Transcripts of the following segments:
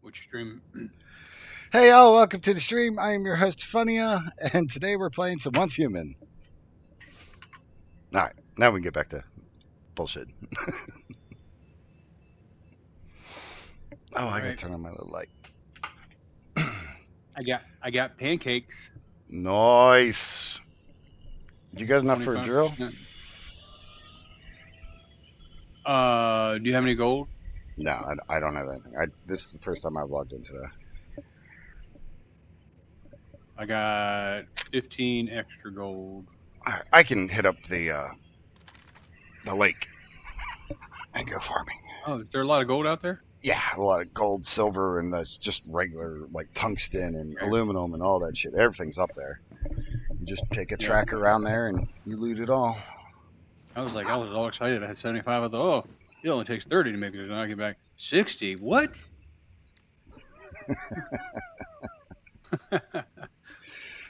Which stream? Hey y'all, welcome to the stream. I am your host Funia, and today we're playing some Once Human. Alright, now we can get back to bullshit. Oh, All I gotta right. turn on my little light. I got pancakes. Nice. You got enough for a drill? 25%. Do you have any gold? No, I don't have anything. This is the first time I've logged in today. I got 15 extra gold. I can hit up the lake and go farming. Oh, is there a lot of gold out there? Yeah, a lot of gold, silver, and that's just regular like tungsten and Okay. aluminum and all that shit. Everything's up there. You just take a Yeah. track around there and you loot it all. I was all excited. I had 75. I thought, oh, it only takes 30 to make it. And I get back 60. What? My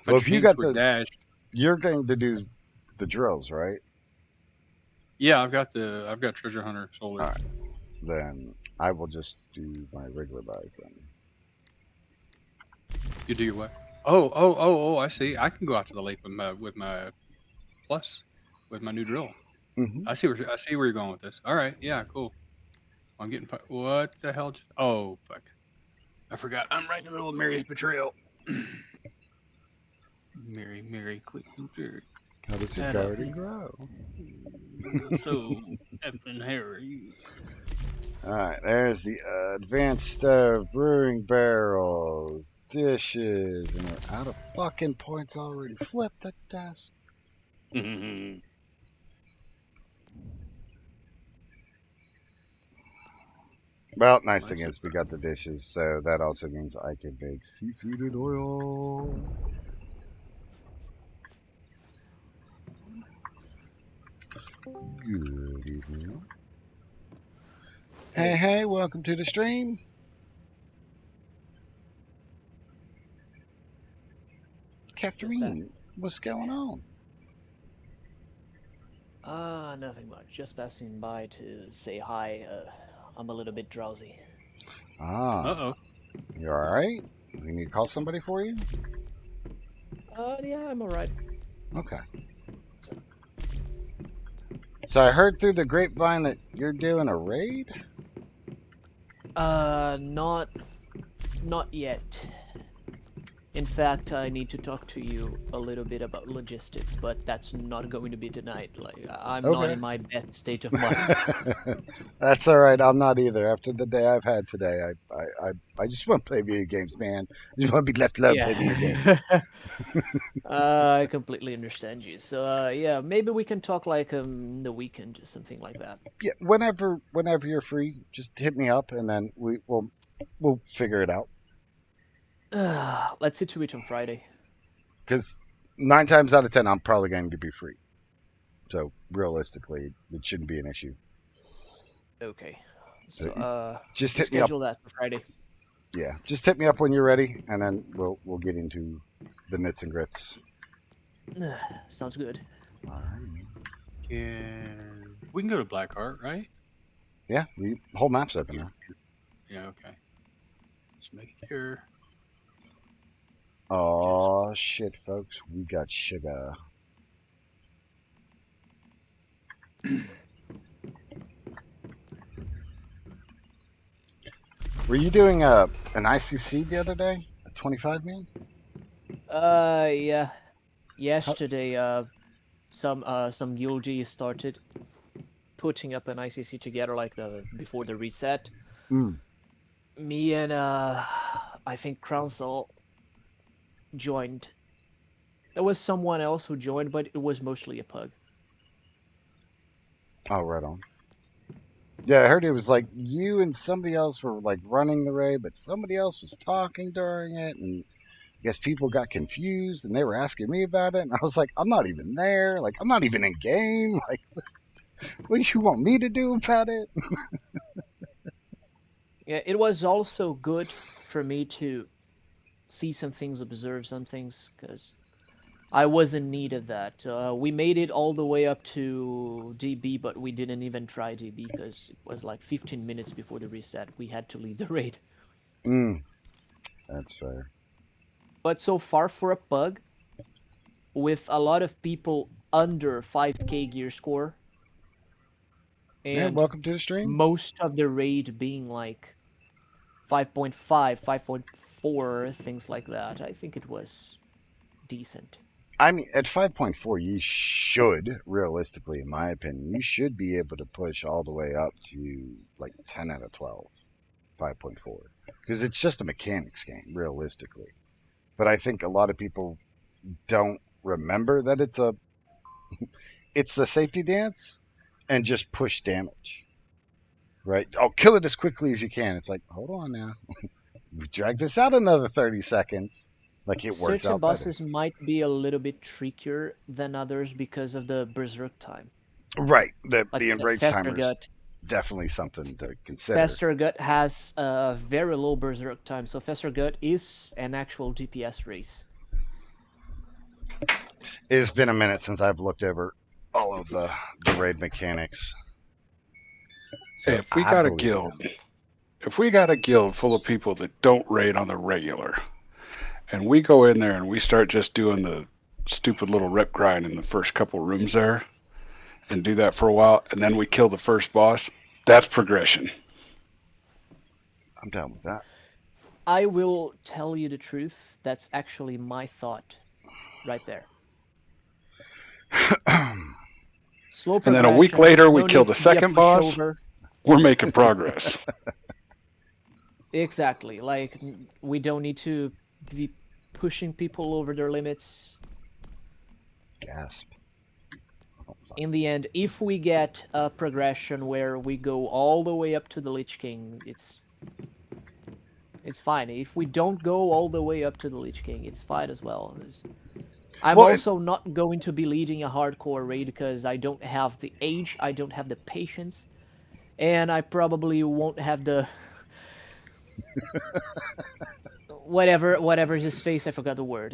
Well, if you chains got were dashed. you're going to do the drills, right? Yeah, I've got treasure hunter All solar. right, then I will just do my regular buys then. You do your what? Oh! I see. I can go out to the lake with my plus with my new drill. Mm-hmm. I see where you're going with this. All right, yeah, cool. I'm getting what the hell? Oh fuck! I forgot. I'm right in the middle of Mary's betrayal. Mary, quick, Luther. How does your Shut up. garden grow? So effing hairy. All right, there's the advanced stove, brewing barrels, dishes, and we're out of fucking points already. Flip the desk. Well, nice thing is we got the dishes, so that also means I can make seafood and oil. Good evening. Hey, welcome to the stream. Catherine, what's going on? Nothing much. Just passing by to say hi. I'm a little bit drowsy. Ah, Uh you alright? We need to call somebody for you? Yeah, I'm alright. Okay. So I heard through the grapevine that you're doing a raid? Not yet. In fact, I need to talk to you a little bit about logistics, but that's not going to be tonight. Like, I'm not Okay. in my best state of mind. That's alright, I'm not either. After the day I've had today, I just want to play video games, man. I just want to be left alone play video games. Yeah. I completely understand you. So, yeah, maybe we can talk like the weekend or something like that. Yeah, whenever you're free, just hit me up and then we'll figure it out. Let's do it on Friday. Because 9 times out of 10, I'm probably going to be free. So realistically, it shouldn't be an issue. Okay. So, Just hit me up. schedule that for Friday. Yeah, just hit me up when you're ready, and then we'll get into the nits and grits. Sounds good. All right. we can go to Blackheart, right? Yeah, the whole map's open now. Yeah. Okay. Just make sure. Oh shit, folks, we got sugar. Were you doing an ICC the other day? A 25 man? Yeah. Yesterday, some guildies started putting up an ICC together, like before the reset. Mm. Me and I think Crownsall joined. There was someone else who joined, but it was mostly a pug. Oh, right on. Yeah, I heard it was like you and somebody else were like running the raid, but somebody else was talking during it, and I guess people got confused and they were asking me about it, and I was like, I'm not even there. Like, I'm not even in game. Like, what do you want me to do about it? Yeah, it was also good for me to see some things, observe some things, because I was in need of that. We made it all the way up to DB, but we didn't even try DB because it was like 15 minutes before the reset. We had to leave the raid. Mm, that's fair. But so far for a pug, with a lot of people under 5k gear score, Yeah, and welcome to the stream. most of the raid being like 5.5, 5.4, things like that, I think it was decent. I mean, at 5.4, you should, realistically, in my opinion, you should be able to push all the way up to like 10 out of 12, 5.4. Because it's just a mechanics game, realistically. But I think a lot of people don't remember that it's the safety dance and just push damage. Right? Oh, kill it as quickly as you can. It's like, hold on now. We drag this out another 30 seconds. Like it works Certain out better. bosses might be a little bit trickier than others because of the berserk time. Right. The Like the I said, enrage Faster timer is Gut. definitely something to consider. Faster Gut has a very low berserk time, so Faster Gut is an actual DPS race. It's been a minute since I've looked over all of the raid mechanics. Hey, So I believe you. if we got a guild full of people that don't raid on the regular, and we go in there and we start just doing the stupid little rep grind in the first couple rooms there, and do that for a while, and then we kill the first boss, that's progression. I'm down with that. I will tell you the truth. That's actually my thought right there. Slow And then a week progression. later, we No kill need the to be a second boss. pushover. We're making progress. Exactly. Like we don't need to be pushing people over their limits. Gasp. Oh, In the end, if we get a progression where we go all the way up to the Lich King, it's fine. If we don't go all the way up to the Lich King, it's fine as well. I'm well, also not going to be leading a hardcore raid because I don't have the age, I don't have the patience, and I probably won't have the whatever his face. I forgot the word.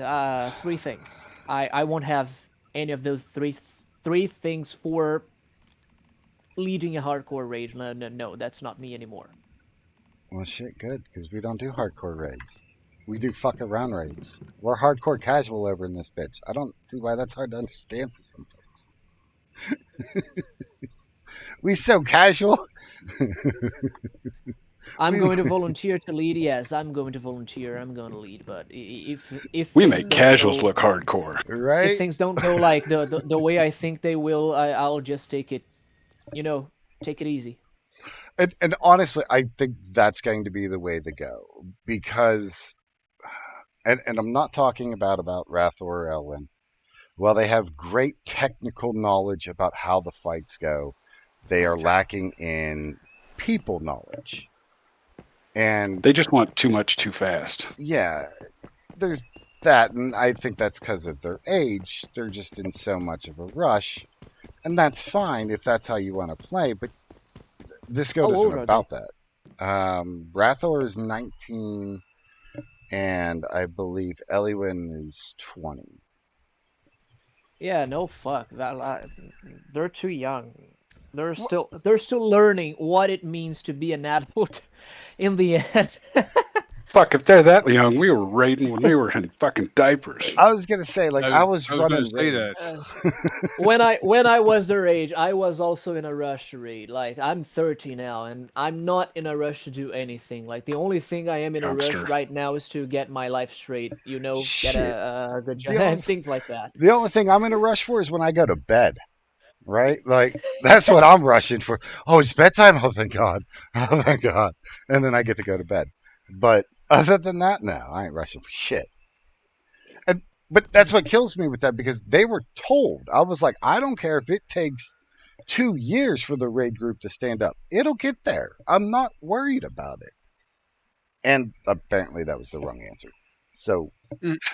Three things. I won't have any of those three things for leading a hardcore raid. No, that's not me anymore. well, shit, good, because we don't do hardcore raids. We do fuck around raids. We're hardcore casual over in this bitch. I don't see why that's hard to understand for some folks. We so casual. I'm going to volunteer to lead. Yes, I'm going to volunteer. I'm going to lead. But if We things make don't casuals go, look hardcore. if Right? things don't go like the way I think they will, I'll just take it. Take it easy. And honestly, I think that's going to be the way to go because, and I'm not talking about Wrathor or Elwyn. While they have great technical knowledge about how the fights go, they are lacking in people knowledge. And They just want too much too fast. yeah, there's that, and I think that's because of their age. They're just in so much of a rush, and that's fine if that's how you want to play. But this How goat isn't old are they? about that. Rathor is 19, and I believe Eliwyn is 20. Yeah, no fuck. They're too young. They're still learning what it means to be an adult. In the end. Fuck, if they're that young, we were raiding when they were in fucking diapers. I was gonna say, like, I was I was going to running say that. raids. When I was their age, I was also in a rush to read. Like I'm 30 now, and I'm not in a rush to do anything. Like the only thing I am in a rush Youngster. right now is to get my life straight. Get Shit. a good The job, only, things like that. the only thing I'm in a rush for is when I go to bed. Right? Like, that's what I'm rushing for. Oh, it's bedtime. Oh, thank God. Oh, thank God. And then I get to go to bed. But other than that, no, I ain't rushing for shit. And but that's what kills me with that because they were told. I was like, I don't care if it takes 2 years for the raid group to stand up. It'll get there. I'm not worried about it. And apparently that was the wrong answer. So,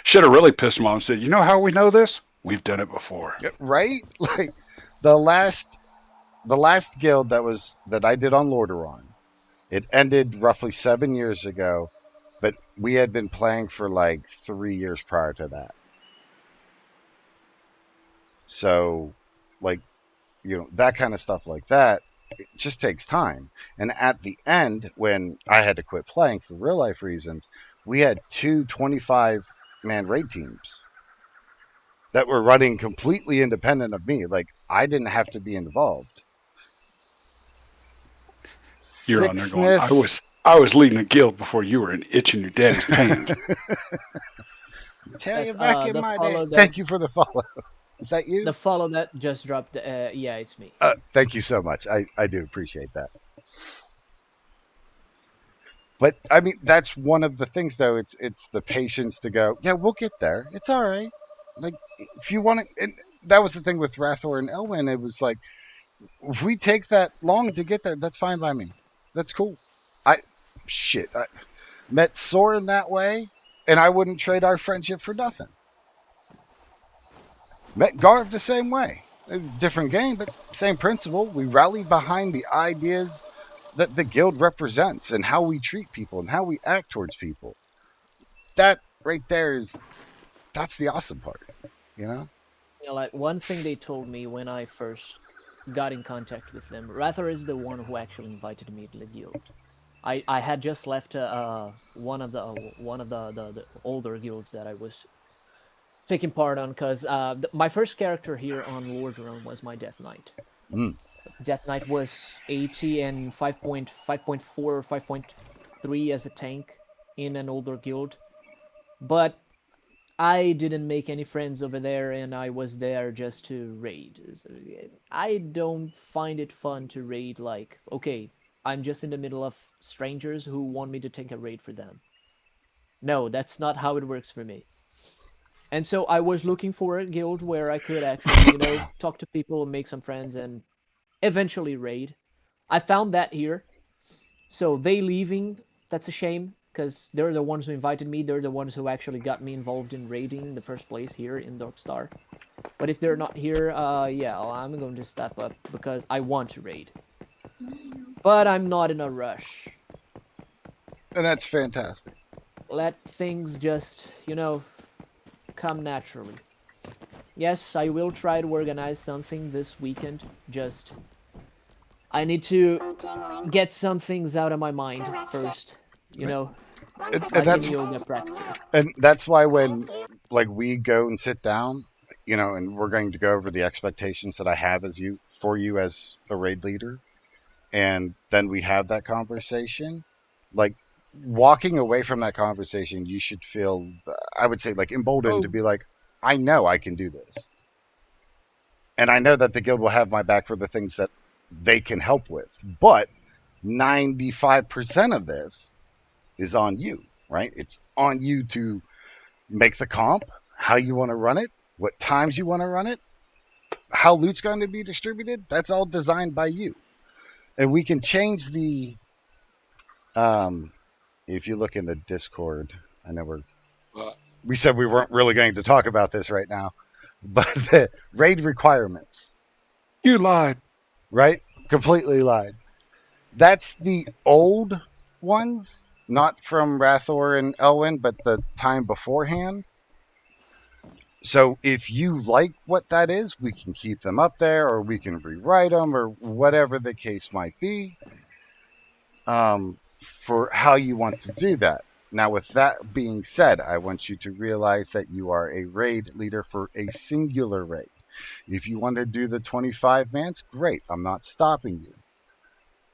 Should have really pissed him off and said, you know how we know this? We've done it before. right? Like the last guild that I did on Lordaeron, it ended roughly 7 years ago, but we had been playing for like 3 years prior to that. So, like, that kind of stuff like that. it just takes time. And at the end, when I had to quit playing for real life reasons, we had two 25-man raid teams that were running completely independent of me. Like, I didn't have to be involved. You're on there going, I Sixness. was I was leading a guild before you were itching your daddy's pants. Tell you That's back in the my day. follow that Thank you for the follow. Is that you? the follow that just dropped. Yeah, it's me. Thank you so much. I do appreciate that. But I mean, that's one of the things, though. It's the patience to go. Yeah, we'll get there. It's all right. Like, if you want to, and that was the thing with Rathor and Elwyn. It was like, if we take that long to get there, that's fine by me. That's cool. I shit. I met Soren that way, and I wouldn't trade our friendship for nothing. Met Garv the same way. Different game, but same principle. We rally behind the ideas that the guild represents and how we treat people and how we act towards people. That right there that's the awesome part, you know? You know, like one thing they told me when I first got in contact with them, Rather is the one who actually invited me to the guild. I had just left one of the older guilds that I was taking part on, because my first character here on Lord Rome was my Death Knight. Mm. Death Knight was 80 and 5.4 or 5.3 as a tank in an older guild. But I didn't make any friends over there, and I was there just to raid. I don't find it fun to raid like, okay, I'm just in the middle of strangers who want me to take a raid for them. No, that's not how it works for me. And so I was looking for a guild where I could actually, talk to people, make some friends, and eventually raid. I found that here. So they leaving, that's a shame, because they're the ones who invited me. They're the ones who actually got me involved in raiding in the first place here in Darkstar. But if they're not here, yeah, I'm going to step up because I want to raid. But I'm not in a rush. And that's fantastic. Let things just, come naturally. Yes, I will try to organize something this weekend. Just, I need to get some things out of my mind first. And Like in yoga practice. that's why when like we go and sit down, and we're going to go over the expectations that I have for you as a raid leader, and then we have that conversation, like walking away from that conversation, you should feel, I would say, like emboldened to be like, I know I can do this. And I know that the guild will have my back for the things that they can help with. But 95% of this is on you, right? It's on you to make the comp, how you want to run it, what times you want to run it, how loot's going to be distributed. That's all designed by you. And we can change the if you look in the Discord, I know we said we weren't really going to talk about this right now, but the raid requirements. You lied. Right? Completely lied. That's the old ones, not from Rathor and Elwyn, but the time beforehand. So if you like what that is, we can keep them up there, or we can rewrite them, or whatever the case might be, for how you want to do that. Now, with that being said, I want you to realize that you are a raid leader for a singular raid. If you want to do the 25 mans, great. I'm not stopping you.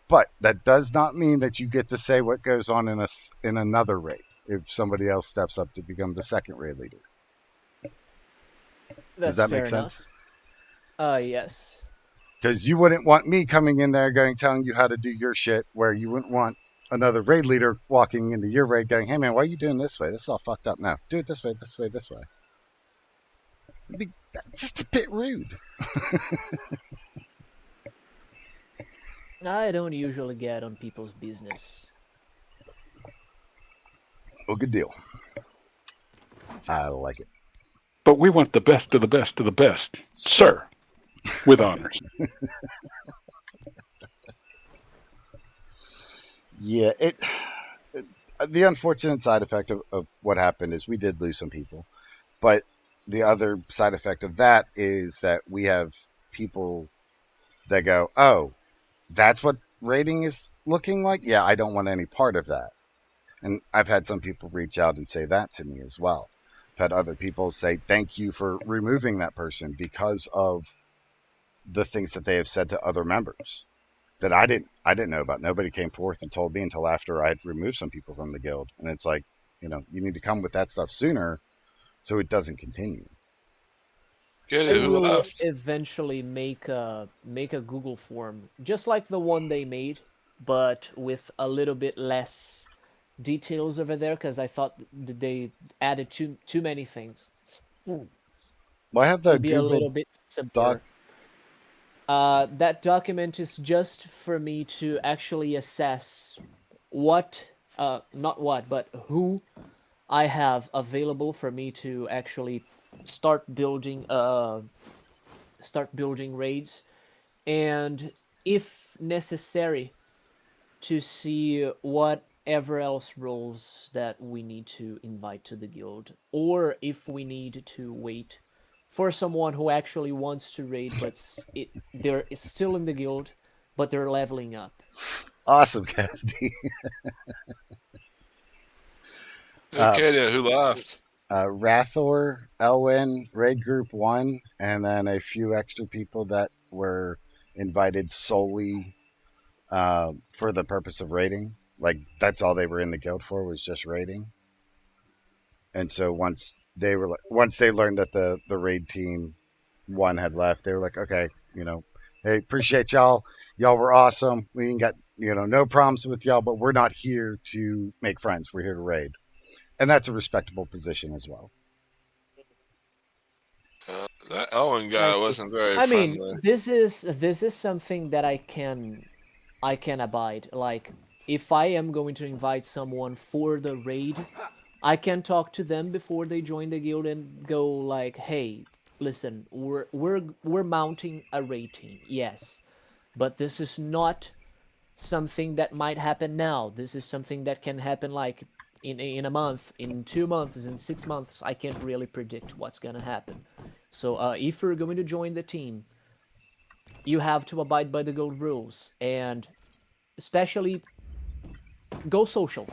But that does not mean that you get to say what goes on in another raid if somebody else steps up to become the second raid leader. Does that make sense? Yes. Because you wouldn't want me coming in there telling you how to do your shit, where you wouldn't want another raid leader walking into your raid going, hey man, why are you doing this way? This is all fucked up now. Do it this way, this way, this way. It'd be just a bit rude. I don't usually get on people's business. Well, good deal. I like it. But we want the best of the best of the best, sir, with honors. Yeah, the unfortunate side effect of what happened is we did lose some people. But the other side effect of that is that we have people that go, oh, that's what rating is looking like, yeah, I don't want any part of that. And I've had some people reach out and say that to me as well. I've had other people say thank you for removing that person because of the things that they have said to other members that I didn't know about. Nobody came forth and told me until after I had removed some people from the guild. And it's like, you need to come with that stuff sooner so it doesn't continue. Get I it? Who will left? eventually make a Google form, just like the one they made, but with a little bit less details over there because I thought they added too many things. Well, I have the To be a Google little bit Doc. simpler. That document is just for me to actually assess what, not what, but who I have available for me to actually start building, start building raids, and if necessary, to see whatever else roles that we need to invite to the guild, or if we need to wait for someone who actually wants to raid, but they're still in the guild, but they're leveling up. Awesome, Cassidy. Uh, Okay, then who left? Rathor, Elwyn, Raid Group 1, and then a few extra people that were invited solely for the purpose of raiding. Like, that's all they were in the guild for, was just raiding. And so once they learned that the raid team one had left, they were like, okay, hey, appreciate y'all. Y'all were awesome. We ain't got no problems with y'all, but we're not here to make friends. We're here to raid, and that's a respectable position as well. That Owen I guy see. wasn't very I mean, friendly. this is something that I can abide. Like, if I am going to invite someone for the raid, I can talk to them before they join the guild and go like, "Hey, listen, we're mounting a raid team. Yes, but this is not something that might happen now. This is something that can happen like in a month, in 2 months, in 6 months. I can't really predict what's gonna happen. So if you're going to join the team, you have to abide by the guild rules and especially go social.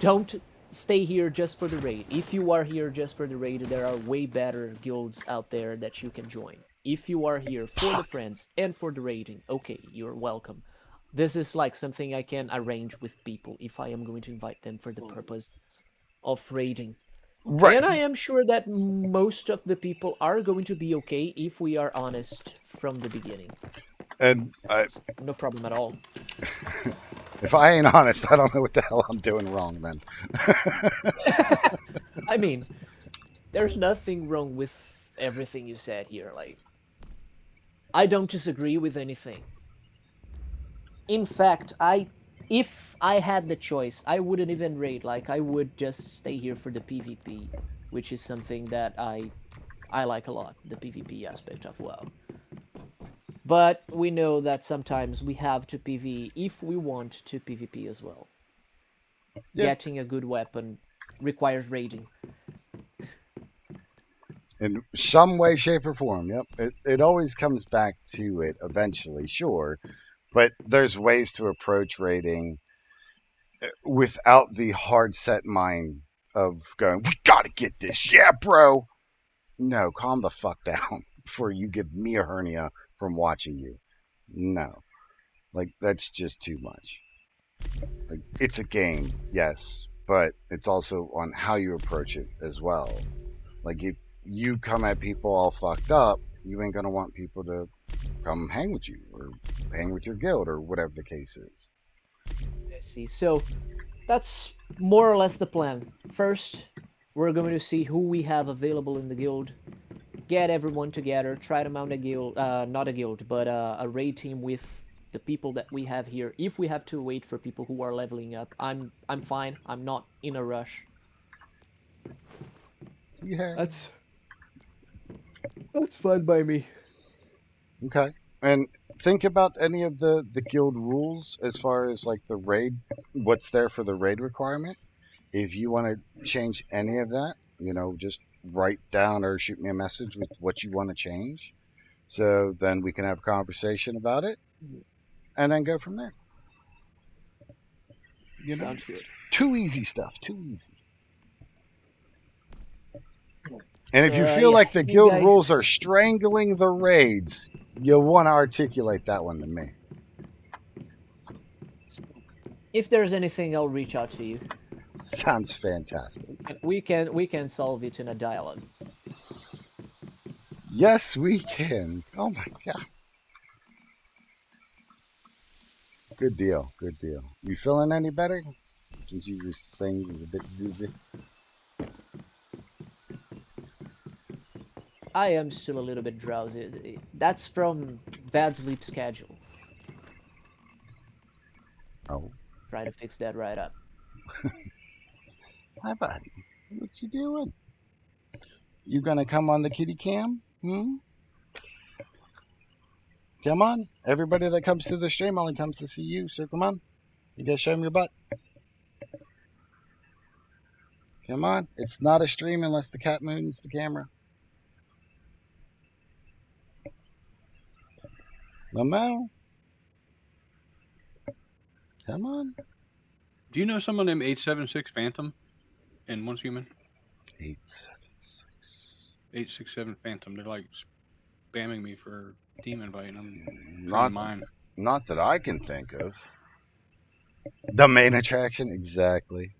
Don't stay here just for the raid. If you are here just for the raid, there are way better guilds out there that you can join. If you are here for the friends and for the raiding, okay, you're welcome. This is like something I can arrange with people if I am going to invite them for the purpose of raiding. Right. And I am sure that most of the people are going to be okay if we are honest from the beginning. And No problem at all. if I ain't honest, I don't know what the hell I'm doing wrong then. I mean, there's nothing wrong with everything you said here. Like, I don't disagree with anything. In fact, if I had the choice, I wouldn't even raid. Like, I would just stay here for the PvP, which is something that I like a lot, the PvP aspect of WoW. But we know that sometimes we have to PvE if we want to PvP as well. Yeah. Getting a good weapon requires raiding. In some way, shape, or form. Yep. It always comes back to it eventually, sure. But there's ways to approach raiding without the hard set mind of going, we gotta get this. Yeah, bro. No, calm the fuck down before you give me a hernia from watching you. No. Like, that's just too much. Like, it's a game, yes, but it's also on how you approach it as well. Like, if you come at people all fucked up, you ain't gonna want people to come hang with you or hang with your guild or whatever the case is. I see. So that's more or less the plan. First, we're going to see who we have available in the guild, get everyone together, try to mount a guild, not a guild, but a raid team with the people that we have here. If we have to wait for people who are leveling up, I'm fine. I'm not in a rush. Yeah. That's fine by me. Okay. And think about any of the guild rules as far as like the raid, what's there for the raid requirement. If you want to change any of that, just write down or shoot me a message with what you want to change. So then we can have a conversation about it. and then go from there. You know, Sounds good. too easy stuff. Too easy. And if So, you feel yeah, like the you guild guys- rules are strangling the raids, you'll want to articulate that one to me. If there's anything, I'll reach out to you. Sounds fantastic. We can solve it in a dialogue. Yes, we can. Oh my god. Good deal. Good deal. You feeling any better? Since you were saying you was a bit dizzy. I am still a little bit drowsy. That's from bad sleep schedule. Oh, Try to fix that right up. hi buddy. What you doing? You gonna come on the kitty cam? Hmm? Come on. Everybody that comes to the stream only comes to see you, so come on. You gotta show them your butt. Come on. It's not a stream unless the cat moons the camera. Momo? Come on. Do you know someone named 876 Phantom in Once Human? 876. 867 Phantom. They're like spamming me for team invite, and I'm trying Not, mine. not that I can think of. The main attraction? Exactly.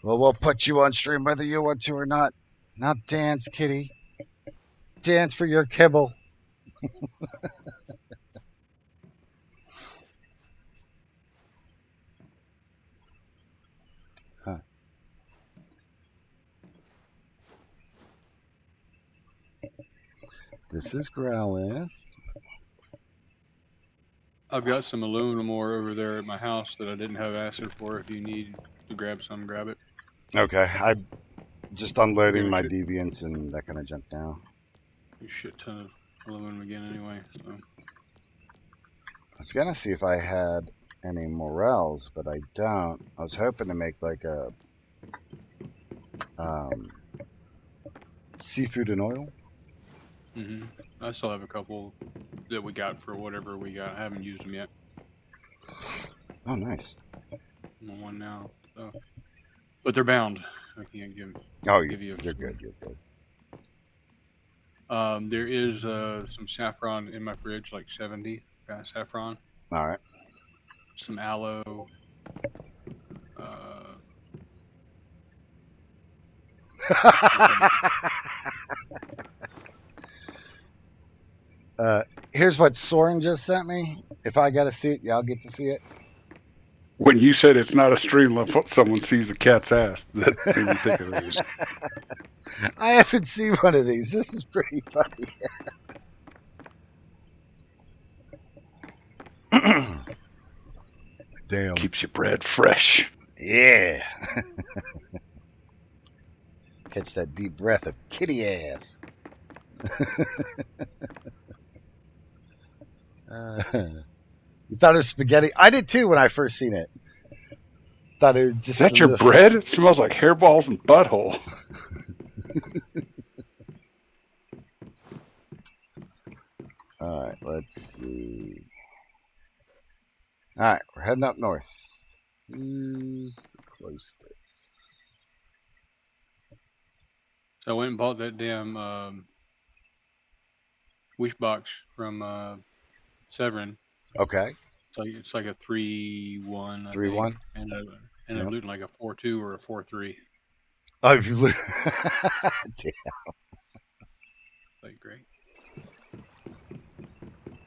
Well, we'll put you on stream whether you want to or not. Now dance, kitty. Dance for your kibble. Huh. This is Growlith. I've got some aluminum ore over there at my house that I didn't have acid for. If you need to grab some, grab it. Okay, I'm just unloading Yeah, my shit. deviants and that kind of junk now. A shit ton of aluminum again anyway. So I was gonna see if I had any morels, but I don't. I was hoping to make like a seafood and oil. I still have a couple that we got for whatever we got. I haven't used them yet. Oh, nice. I'm on one now, so. But they're bound. I can't give. Oh, Give you a you're good. You're good. There is some saffron in my fridge, like 70 saffron. All right. Some aloe. Here's what Soren just sent me. If I gotta see it, y'all get to see it. When you said it's not a stream, someone sees the cat's ass. That made me think of these. I haven't seen one of these. This is pretty funny. Damn. Keeps your bread fresh. Yeah. Catch that deep breath of kitty ass. You thought it was spaghetti? I did too when I first seen it. Thought it was just. Is that your bread? It smells like hairballs and butthole. All right, let's see. All right, we're heading up north. Who's the closest? So I went and bought that damn wish box from Severin. Okay. It's like a 3-1. 3-1? And Yep. I'm looting like a 4-2 or a 4-3. Oh, if you look. Damn. Like great.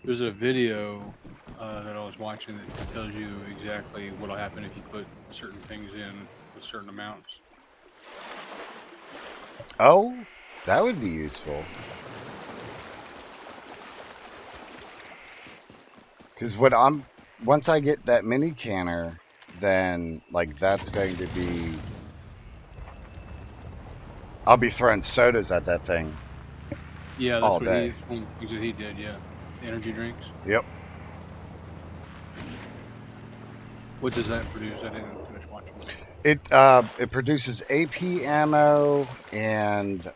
There's a video that I was watching that tells you exactly what'll happen if you put certain things in with certain amounts. Oh, that would be useful. Because once I get that mini canner, then like that's going to be. I'll be throwing sodas at that thing. Yeah, that's all what day. one of the things that he did. Yeah, energy drinks. Yep. What does that produce? I didn't finish watching. It produces AP ammo and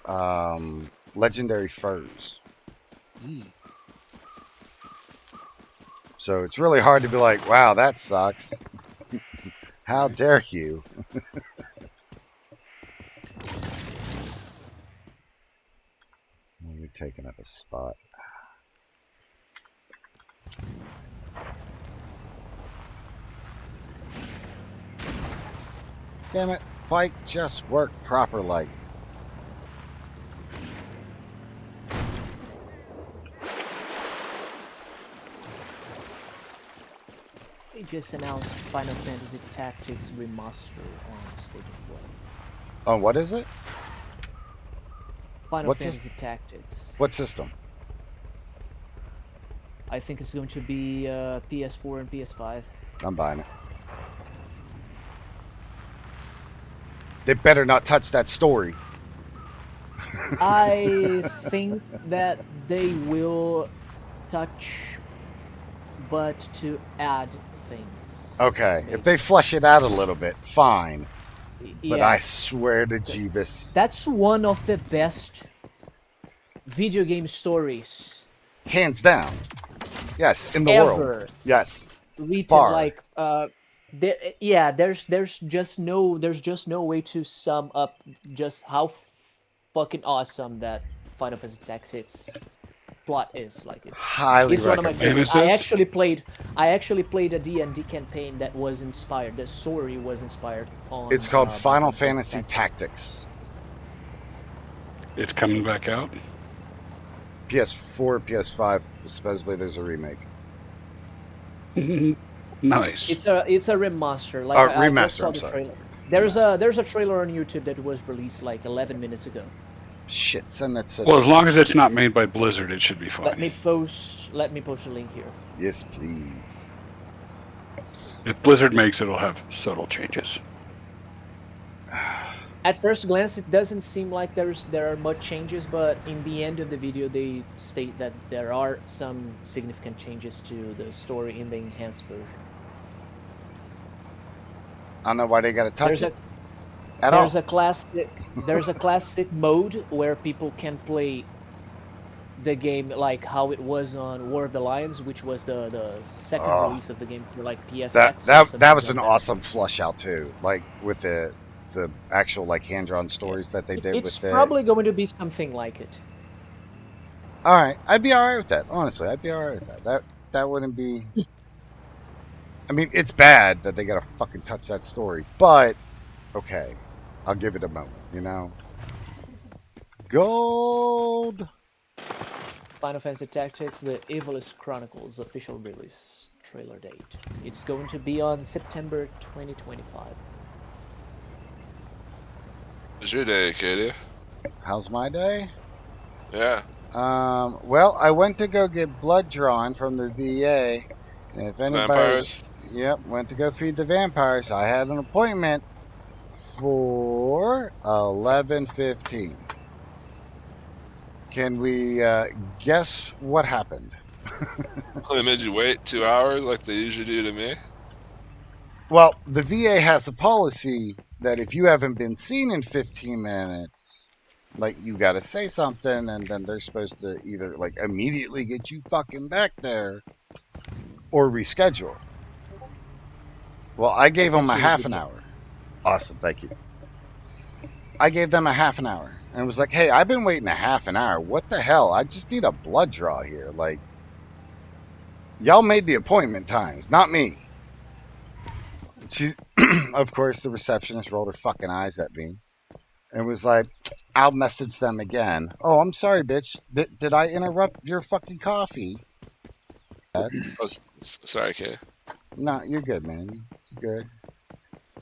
legendary furs. Mm. So it's really hard to be like, wow, that sucks. How dare you? You're taking up a spot. Damn it, bike just work proper like. They just announced Final Fantasy Tactics Remaster on State of Play. Oh, what is it? Final What's this? Fantasy Tactics. What system? I think it's going to be PS4 and PS5. I'm buying it. They better not touch that story. I think that they will touch, but to add things. Okay, maybe. if they flesh it out a little bit, fine. But Yeah, I swear to Jeebus. that's one of the best video game stories Hands down. Yes, in the ever. world. Yes. Written Bar. like yeah, there's just no way to sum up just how fucking awesome that Final Fantasy Tactics plot is. Like Highly it's one of my recommend. favorites. I actually played a D&D campaign that was inspired. The story was inspired on. It's called by Final Fantasy Tactics. It's coming back out. PS4, PS5. Supposedly there's a remake. Nice. It's a remaster. Like I just Remaster, saw I'm the sorry. trailer. There's a trailer on YouTube that was released like 11 minutes ago. Shit, send that to Well, as long as it's not made by Blizzard, it should be fine. Let me post a link here. Yes, please. If Blizzard makes it, it'll have subtle changes. At first glance, it doesn't seem like there are much changes, but in the end of the video, they state that there are some significant changes to the story in the enhanced version. I don't know why they gotta touch There's it. At all. There's a classic mode where people can play the game like how it was on War of the Lions, which was the second release of the game for like PSX. That was an awesome flush out too. Like with the actual like hand-drawn stories that they did It's with it. probably going to be something like it. All right, I'd be all right with that. Honestly, I'd be all right with that. That wouldn't be. I mean, it's bad that they gotta fucking touch that story, but okay, I'll give it a moment. You know, gold. Final Fantasy Tactics: The Evilest Chronicles official release trailer date. It's going to be on September 2025. How's your day, Katie? How's my day? Yeah. Well, I went to go get blood drawn from the VA, and if anybody's, Vampires? yep, went to go feed the vampires. I had an appointment for 11:15. Can we guess what happened? They made you wait 2 hours like they usually do to me? Well, the VA has a policy that if you haven't been seen in 15 minutes, like you gotta say something, and then they're supposed to either like immediately get you fucking back there or reschedule. Well, I gave them a half an hour. Awesome, thank you. I gave them a half an hour and was like, hey, I've been waiting a half an hour. What the hell? I just need a blood draw here. Like, y'all made the appointment times, not me. She, of course, the receptionist rolled her fucking eyes at me and was like, I'll message them again. Oh, I'm sorry, bitch. Did I interrupt your fucking coffee? Oh, sorry, Katie. No, you're good, man. You're good.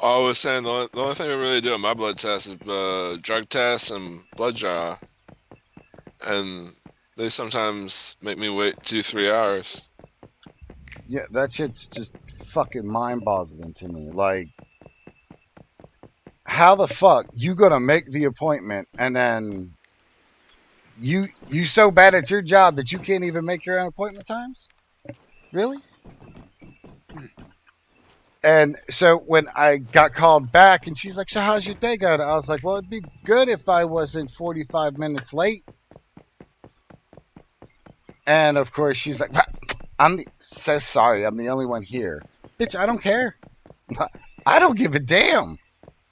Oh, I was saying the only thing we really do on my blood test is drug test and blood draw. And they sometimes make me wait 2-3 hours. Yeah, that shit's just fucking mind-boggling to me. Like, how the fuck you gonna make the appointment and then you so bad at your job that you can't even make your own appointment times? Really? And so when I got called back and she's like, so how's your day going? I was like, well, it'd be good if I wasn't 45 minutes late. And of course, she's like, so sorry, I'm the only one here. Bitch, I don't care. I don't give a damn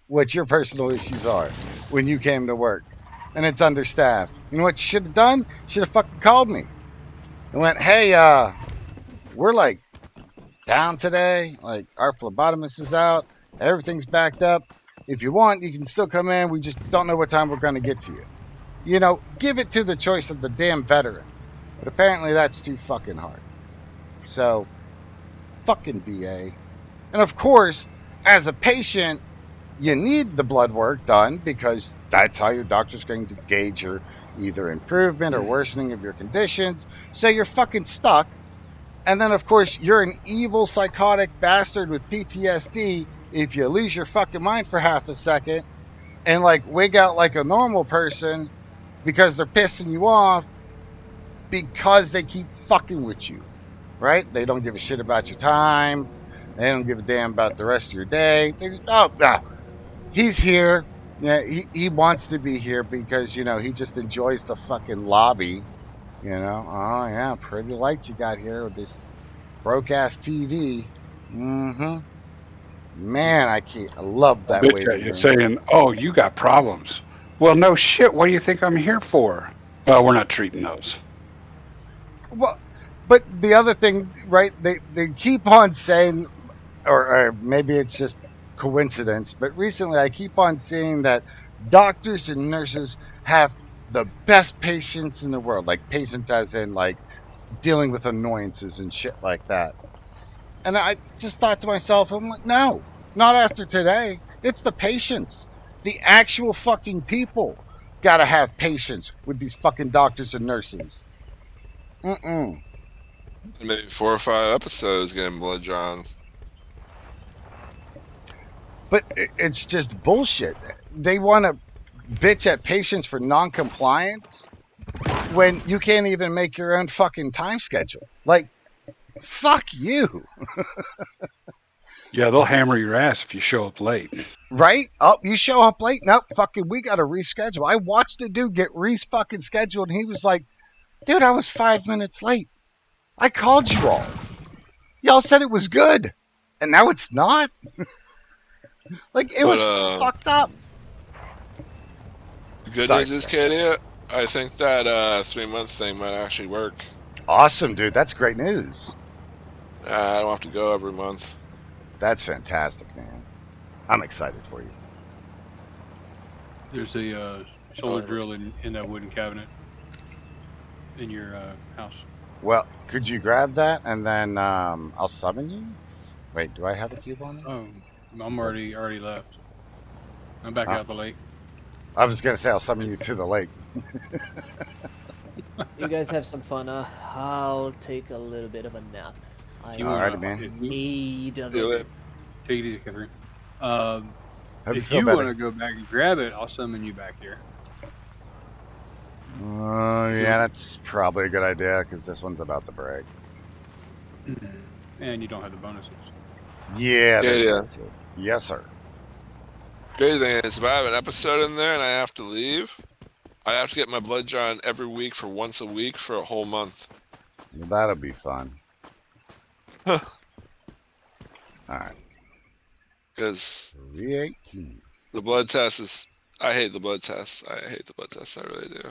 what your personal issues are when you came to work. And it's understaffed. You know what you should have done? Should have fucking called me. And went, hey, we're like down today. Like, our phlebotomist is out. Everything's backed up. If you want, you can still come in. We just don't know what time we're going to get to you. You know, give it to the choice of the damn veteran. But apparently that's too fucking hard. So, fucking VA. And of course, as a patient, you need the blood work done because that's how your doctor's going to gauge your either improvement or worsening of your conditions. So you're fucking stuck. And then, of course, you're an evil, psychotic bastard with PTSD if you lose your fucking mind for half a second and, like, wig out like a normal person because they're pissing you off because they keep fucking with you, right? They don't give a shit about your time. They don't give a damn about the rest of your day. They just, he's here. Yeah, he wants to be here because, you know, he just enjoys the fucking lobby. You know, oh, yeah, pretty lights you got here with this broke-ass TV. Mm-hmm. Man, I love that Bitch at waiting you room. saying, "Oh, you got problems." Well, no shit. What do you think I'm here for? Well, we're not treating those. Well, but the other thing, right, they keep on saying, or maybe it's just coincidence, but recently I keep on seeing that doctors and nurses have the best patients in the world. Like patients as in like dealing with annoyances and shit like that. And I just thought to myself, I'm like, no, not after today. It's the patients. The actual fucking people gotta have patience with these fucking doctors and nurses. Mm-mm. Maybe 4 or 5 episodes getting blood drawn. But it's just bullshit. They want to bitch at patients for non-compliance when you can't even make your own fucking time schedule. Like, fuck you, Yeah, they'll hammer your ass if you show up late. right? Oh, you show up late? Nope, fucking, we got to reschedule. I watched a dude get fucking scheduled, and he was like, dude, I was 5 minutes late. I called you all. Y'all said it was good, and now it's not. Like, it was fucked up. The good Sorry, news is, Scott. Katie, I think that 3-month thing might actually work. Awesome, dude. That's great news. I don't have to go every month. That's fantastic, man. I'm excited for you. There's a solar drill in that wooden cabinet in your house. Well, could you grab that and then I'll summon you? Wait, do I have a cube on it? Oh, I'm already left. I'm back out the lake. I was gonna say I'll summon you to the lake. You guys have some fun. I'll take a little bit of a nap. I Alrighty, man. need of Feel it. it. Take it easy, Catherine. Hope If feel you better. want to go back and grab it, I'll summon you back here. Yeah, that's probably a good idea because this one's about to break. And you don't have the bonuses. Yeah, there's Yeah. that too. Yes, sir. Crazy thing is, if I have an episode in there and I have to leave, I have to get my blood drawn every week for once a week for a whole month. Well, that'll be fun. All right. Because 318. the blood test is... I hate the blood tests. I hate the blood tests. I really do.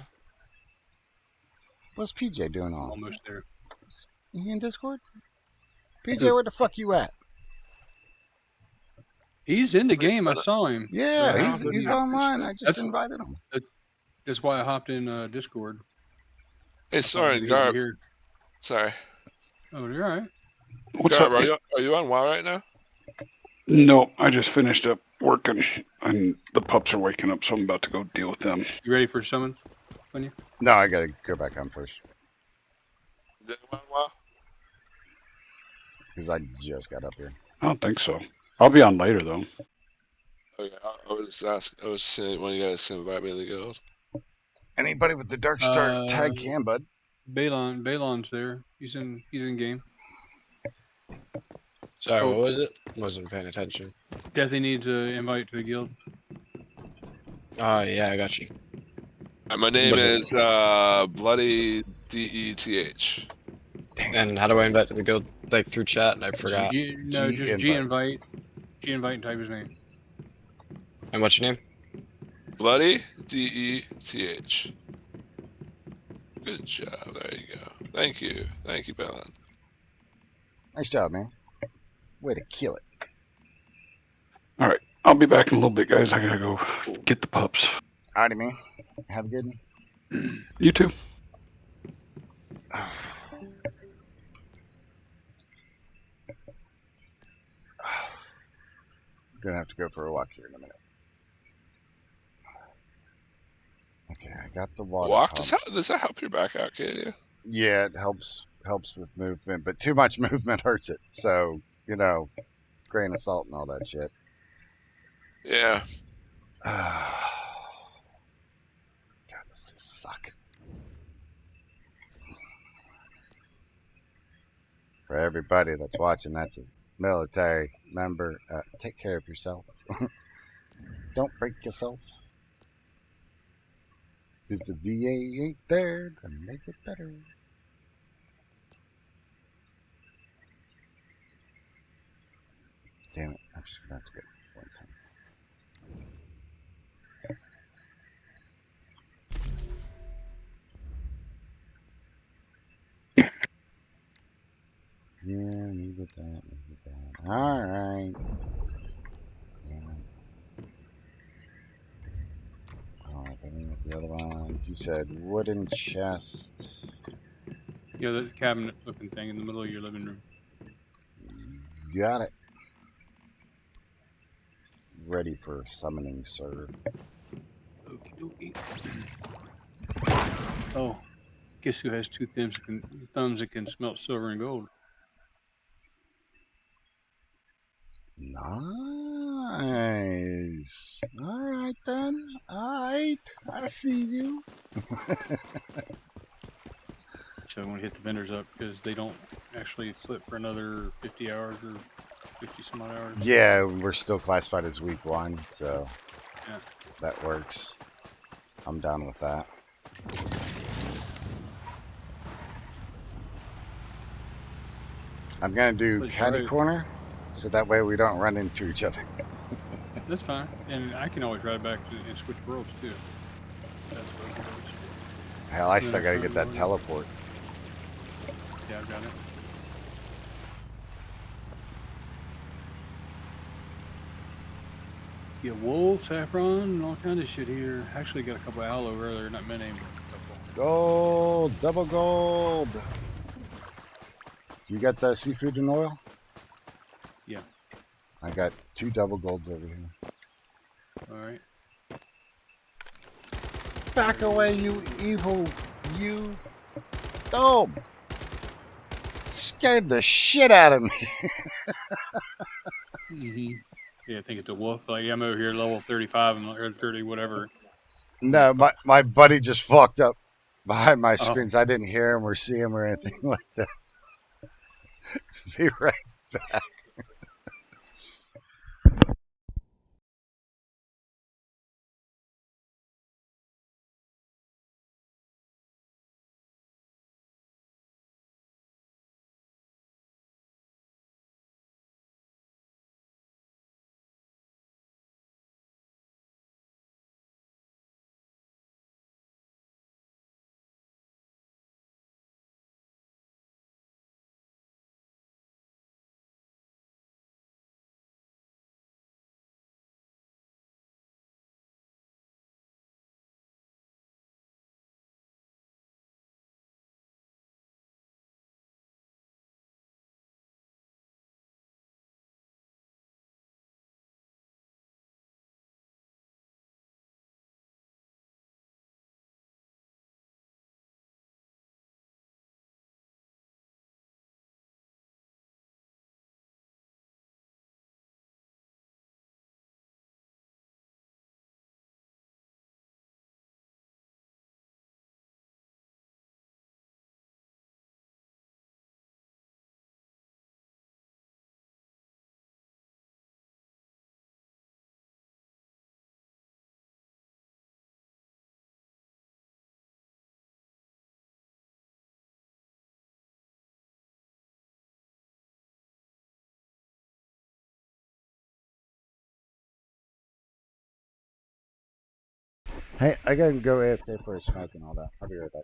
What's PJ doing I'm on? almost there. He in Discord? PJ, where the fuck you at? He's in the game. I saw him. Yeah, Yeah, he's online. I just invited him. That's why I hopped in Discord. Hey, sorry, He'd be Garb. here. Sorry. Oh, you're all right. What's Garb, up? are you on WoW right now? No, I just finished up working, and the pups are waking up, so I'm about to go deal with them. You ready for summon? No, I gotta go back on first You on WoW? because I just got up here. I don't think so. I'll be on later though. Okay, I was just asking. I was just seeing if one of you guys can invite me to the guild. Anybody with the Dark Star tag can, bud. Balon's there. He's in game. Sorry, Oh. what was it? Wasn't paying attention. Deathy needs an invite to the guild. Oh, yeah, I got you. My name Was it- is Bloody DETH. And how do I invite to the guild? Like through chat? I forgot. No, G just G invite. invite. G invite and type his name. And what's your name? Bloody DETH. Good job. There you go. Thank you. Thank you, Bellin. Nice job, man. Way to kill it. All right. I'll be back in a little bit, guys. I gotta go get the pups. Alrighty, man. Have a good one. You too. Gonna have to go for a walk here in a minute. Okay, I got the water Walk? pumps. Does that help your back out, Katie? Yeah, it helps with movement, but too much movement hurts it. So, grain of salt and all that shit. Yeah. God, this suck. For everybody that's watching, that's a military member. Take care of yourself. Don't break yourself. Because the VA ain't there to make it better. Damn it, I'm just gonna have to get one second. Yeah, needed that. Alright. Oh, I mean, the other ones. You said wooden chest. You know, the cabinet looking thing in the middle of your living room. Got it. Ready for summoning, sir. Okie dokie. Oh, guess who has two thumbs that can smelt silver and gold? Nice. Alright then. Alright. I see you. So I want to hit the vendors up because they don't actually flip for another 50 hours or 50 some odd hours. Yeah, we're still classified as week 1, so Yeah. that works. I'm down with that. I'm gonna do That's catty right. corner, so that way we don't run into each other. That's fine. And I can always ride back and switch worlds too. That's what it goes. Hell, I No, still that's gotta fine, get that Lord. teleport. Yeah, I've got it. Yeah, wool, saffron, and all kinds of shit here. Actually got a couple of aloe earlier, not many, but a couple. Gold! Double gold! You got the seafood and oil? Yeah. I got 2 double golds over here. Alright. Back away, you evil, you. Oh! Scared the shit out of me. Mm-hmm. Yeah, I think it's a wolf. Like, I'm over here level 35 or 30, whatever. No, my buddy just fucked up behind my Oh. screens. I didn't hear him or see him or anything like that. Be right back. Hey, I gotta go AFK for a smoke and all that. I'll be right back.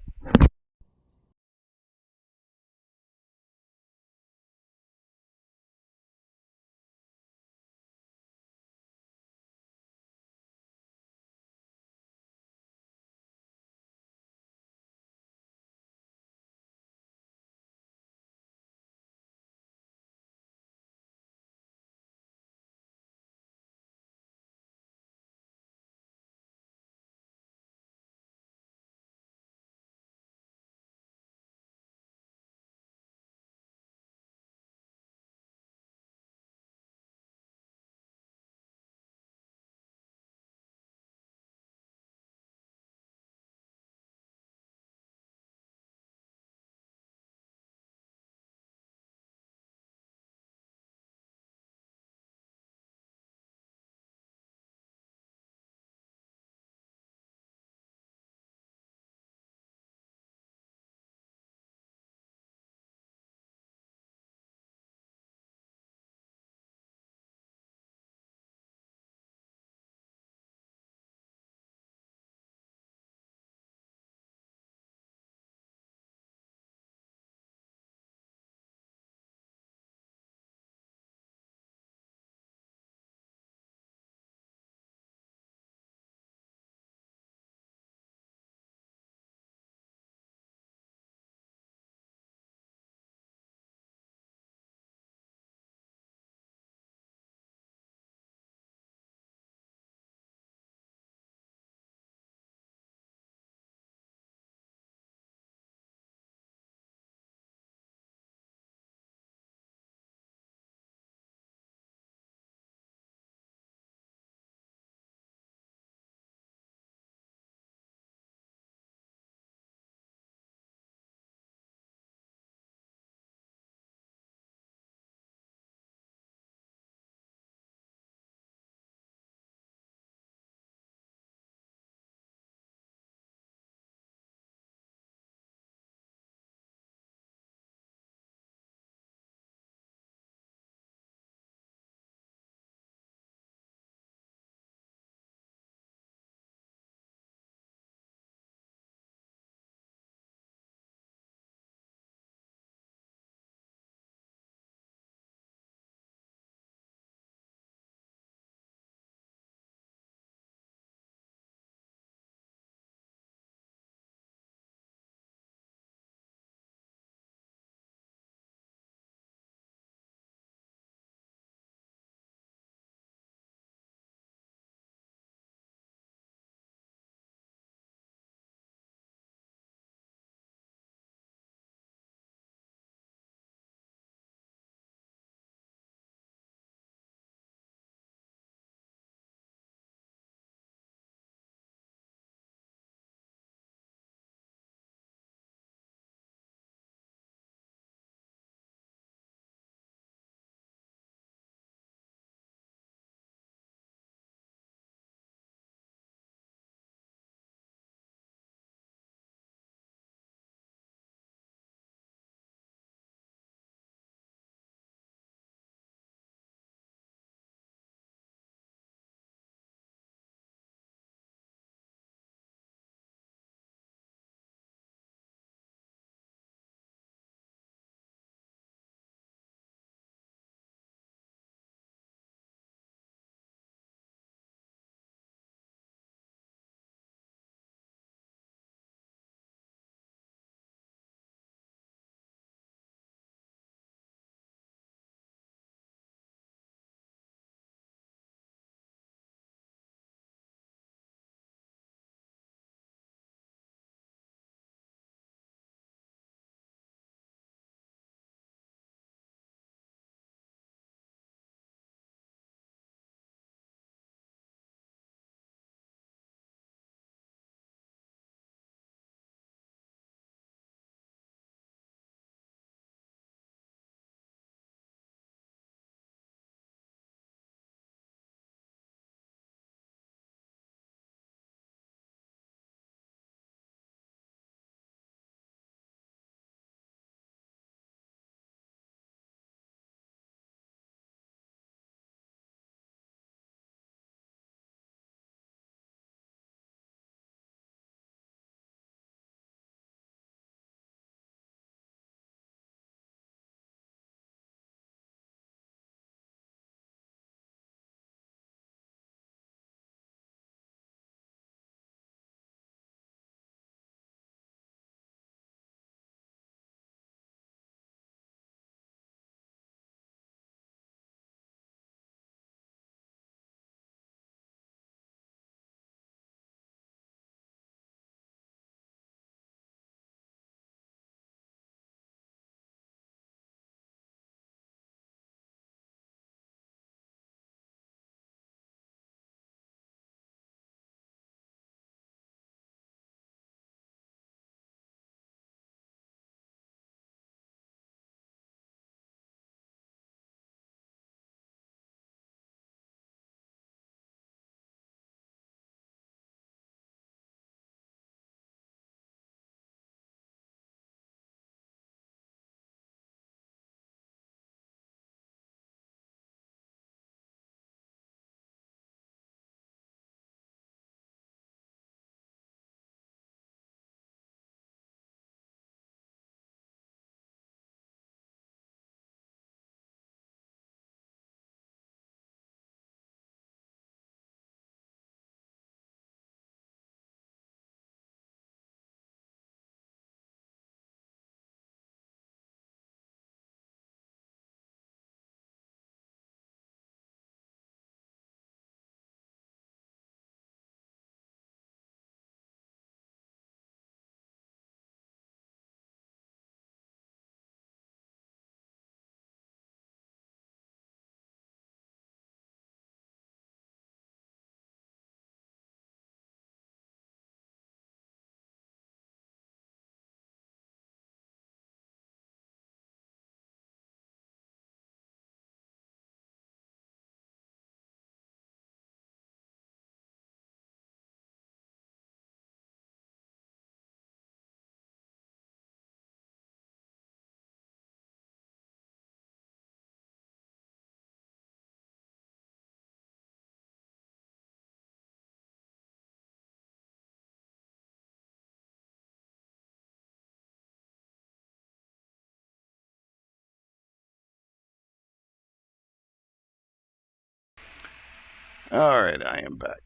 All right, I am back.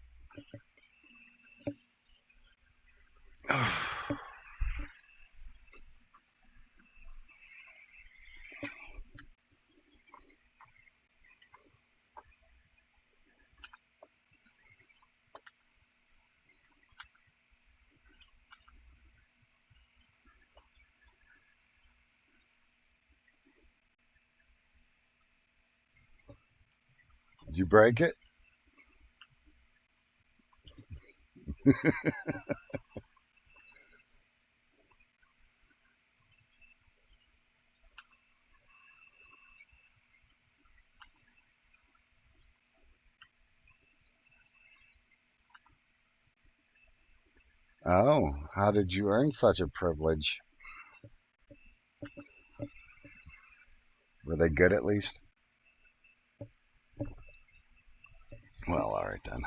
Did you break it? Oh, how did you earn such a privilege? Were they good at least? Well, all right then.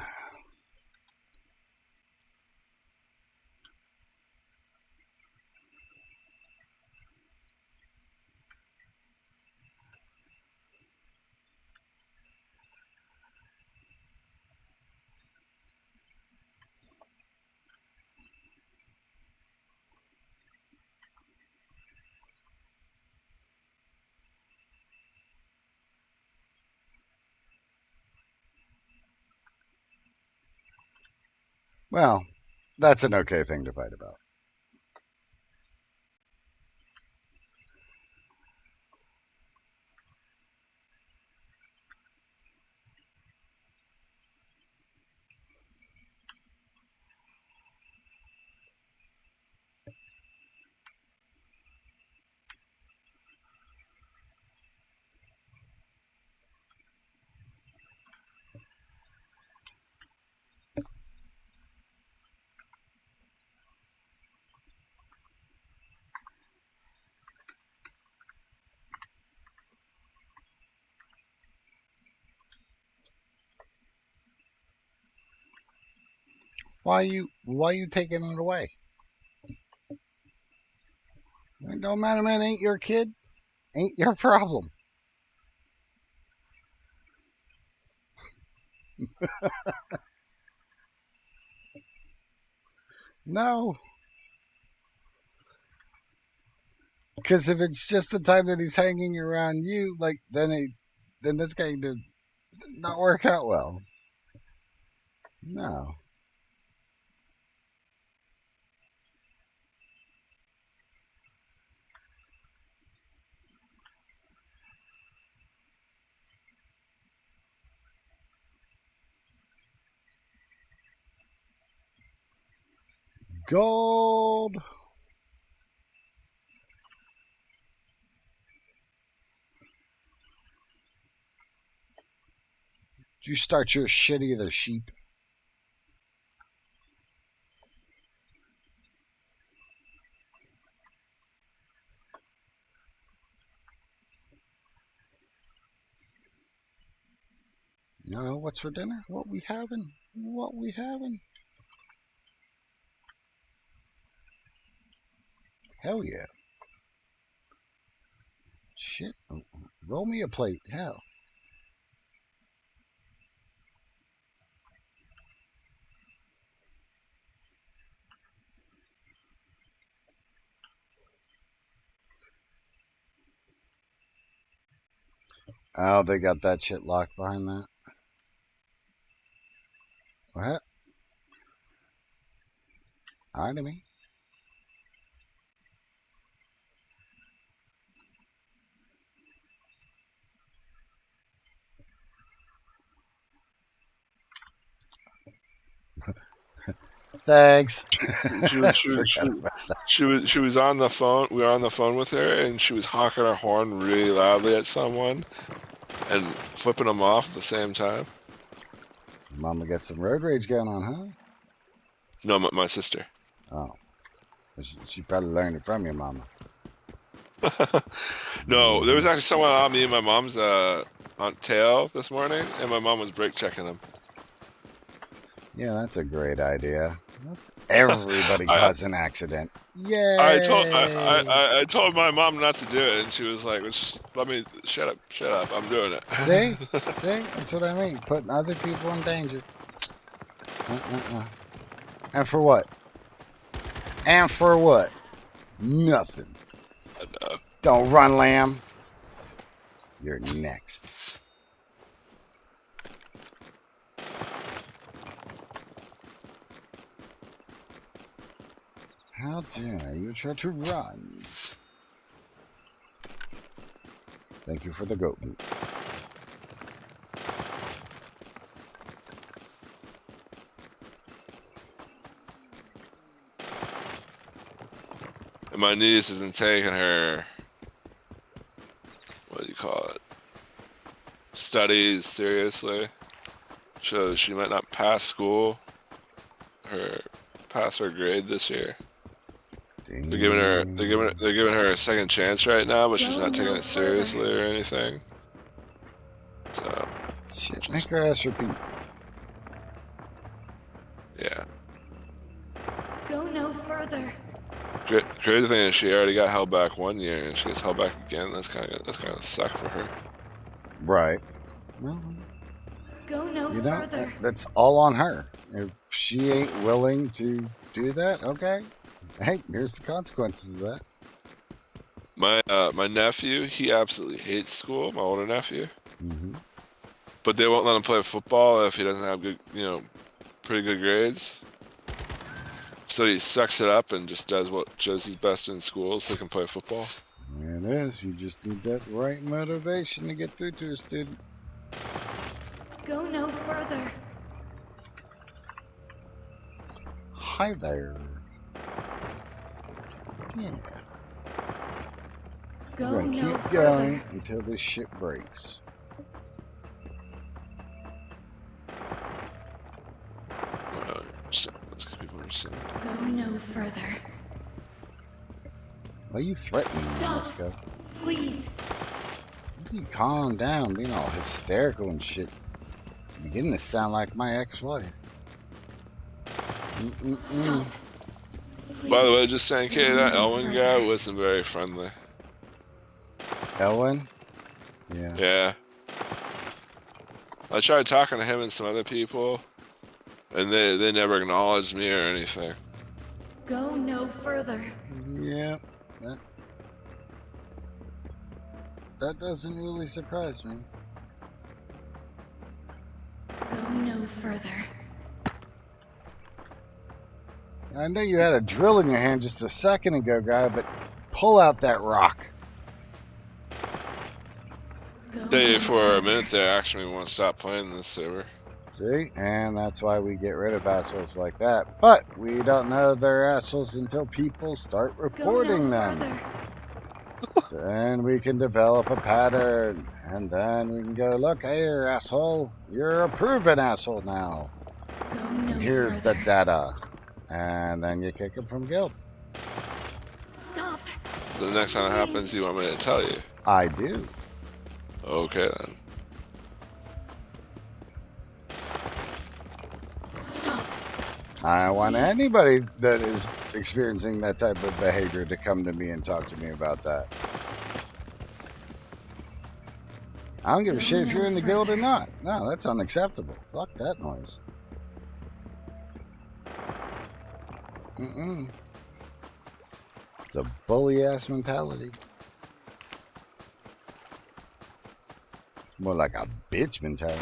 Well, that's an okay thing to fight about. Why you taking it away? It don't matter, man. Ain't your kid. Ain't your problem. No. Because if it's just the time that he's hanging around you, like then it's going to not work out well. No. Gold. Did you start your shit either, sheep? No, what's for dinner? What we having? What we having? Hell yeah. Shit. Roll me a plate. Hell. Oh, they got that shit locked behind that. What? Alright, to me. Thanks. She was on the phone. We were on the phone with her, and she was honking her horn really loudly at someone, and flipping them off at the same time. Mama got some road rage going on, huh? No, my sister. Oh. She probably learned it from your mama. No, there was actually someone on me and my mom's Aunt tail this morning, and my mom was brake checking him. Yeah, that's a great idea. Let's everybody I- cause an accident. Yay! I told my mom not to do it, and she was like, "Just let me shut up, I'm doing it." See? See? That's what I mean. Putting other people in danger. And for what? And for what? Nothing. I know. Don't run, lamb. You're next. How dare you try to run? Thank you for the goat meat. And my niece isn't taking her, what do you call it, studies seriously. So she might not pass school, pass her grade this year. They're giving her a second chance right now, but she's not taking it seriously or anything. So Shit, make her ass repeat. yeah. Go no further. Crazy thing is she already got held back 1 year and she gets held back again. That's kind of suck for her. Right. Well, Go no you know, further. that's all on her. If she ain't willing to do that, okay. Hey, here's the consequences of that. My nephew, he absolutely hates school. My older nephew, Mm-hmm. but they won't let him play football if he doesn't have good, pretty good grades. So he sucks it up and just does his best in school so he can play football. It is. You just need that right motivation to get through to a student. Go no further. Hi there. Yeah. Go We're gonna no keep further. going until this shit breaks. Those people are saying. Go no further. Why are you threatening me, Stop. Moscow? Please. You calm down, being all hysterical and shit. You're beginning to sound like my ex-wife. Stop. Please. By the way, just saying, Katie, that Elwin guy wasn't very friendly. Elwin? Yeah. Yeah. I tried talking to him and some other people, and they never acknowledged me or anything. Go no further. Yeah. That doesn't really surprise me. Go no further. I know you had a drill in your hand just a second ago, guy, but pull out that rock. Go They, no for a further. minute there, actually want to stop playing this server. See? And that's why we get rid of assholes like that. But we don't know they're assholes until people start reporting Go no them. further. Then we can develop a pattern. And then we can go, look here, asshole. You're a proven asshole now. Go no Here's further. the data. And then you kick him from guild. Stop. So the next time it happens, you want me to tell you? I do. Okay then. Stop. I want anybody that is experiencing that type of behavior to come to me and talk to me about that. I don't give a shit if you're in the guild or not. No, that's unacceptable. Fuck that noise. It's a bully ass mentality. It's more like a bitch mentality.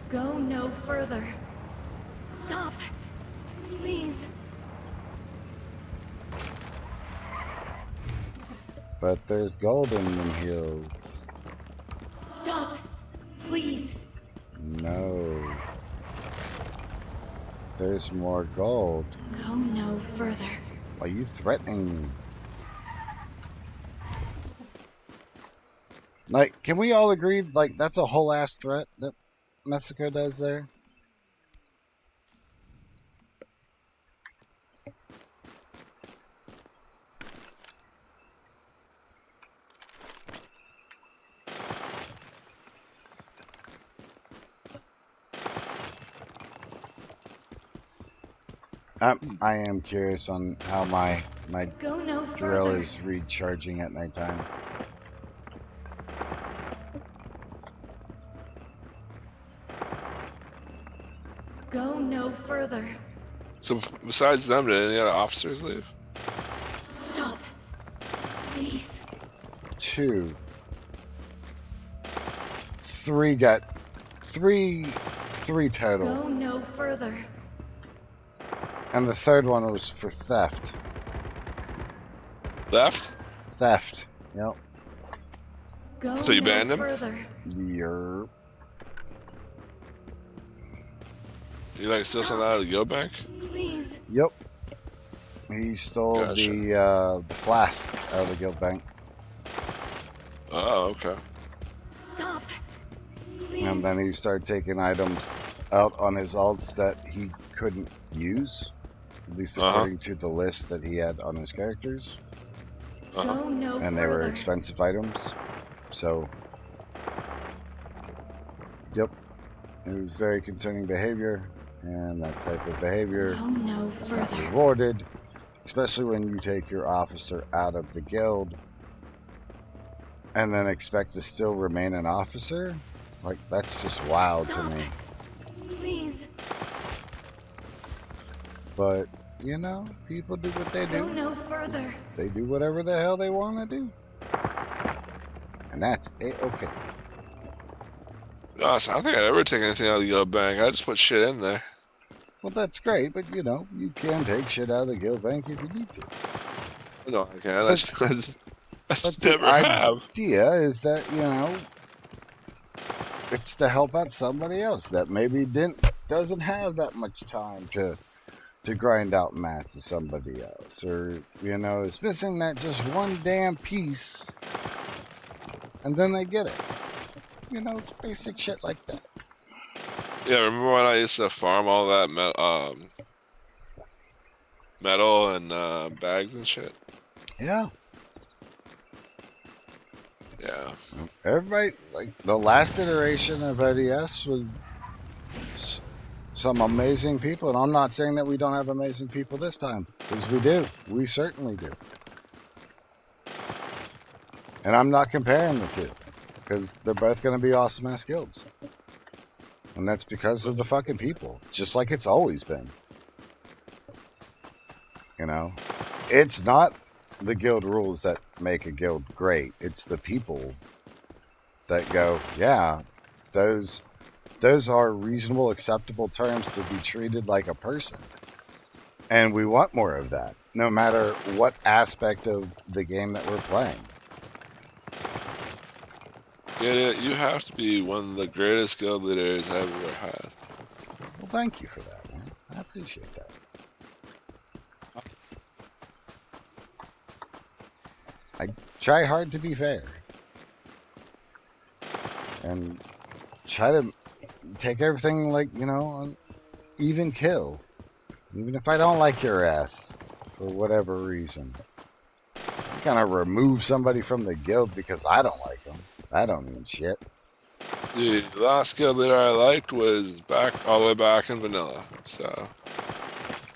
Go no further. Stop. Please. But there's gold in them hills. Stop. Please. No. There's more gold. Go no further. Why are you threatening me? Like, can we all agree, like, that's a whole ass threat that Mexico does there? I am curious on how my Go no drill further. is recharging at nighttime. Go no further. So besides them, did any other officers leave? Stop. Please. 2. 3 got 3 total. Go no further. And the third one was for theft. Left? Theft. Yep. Go So you no banned him? further. Yerp. You like steal something out of the guild bank? Please. Yep. He stole Gotcha. the flask out of the guild bank. Oh, okay. Stop. Please. And then he started taking items out on his alts that he couldn't use. At least according to the list that he had on his characters. Go no And they further. were expensive items. So, yep. It was very concerning behavior. And that type of behavior Go no is not further. rewarded. Especially when you take your officer out of the guild. And then expect to still remain an officer? Like, that's just wild to me. Please. But, you know, people do what they Go do. no further. They do whatever the hell they want to do. And that's it. Okay. Gosh, I don't think I'd ever take anything out of the guild bank. I just put shit in there. Well, that's great, but, you know, you can take shit out of the guild bank if you need to. No, I can't. I just But the never have. idea is that, you know, it's to help out somebody else that maybe doesn't have that much time to grind out mats to somebody else, or, you know, is missing that just one damn piece, and then they get it. You know, it's basic shit like that. Yeah, remember when I used to farm all that metal and bags and shit? Yeah. Yeah. Everybody, like, the last iteration of LDS was some amazing people, and I'm not saying that we don't have amazing people this time, because we do. We certainly do. And I'm not comparing the two, because they're both going to be awesome ass guilds. And that's because of the fucking people, just like it's always been. You know? It's not the guild rules that make a guild great. It's the people that go, yeah, those are reasonable, acceptable terms to be treated like a person. And we want more of that, no matter what aspect of the game that we're playing. Yeah, you have to be one of the greatest guild leaders I've ever had. Well, thank you for that, man. I appreciate that. I try hard to be fair. And try to take everything like, you know, an even kill. Even if I don't like your ass, for whatever reason. I'm gonna remove somebody from the guild because I don't like them. That don't mean shit. Dude, the last guild leader I liked was all the way back in vanilla, so.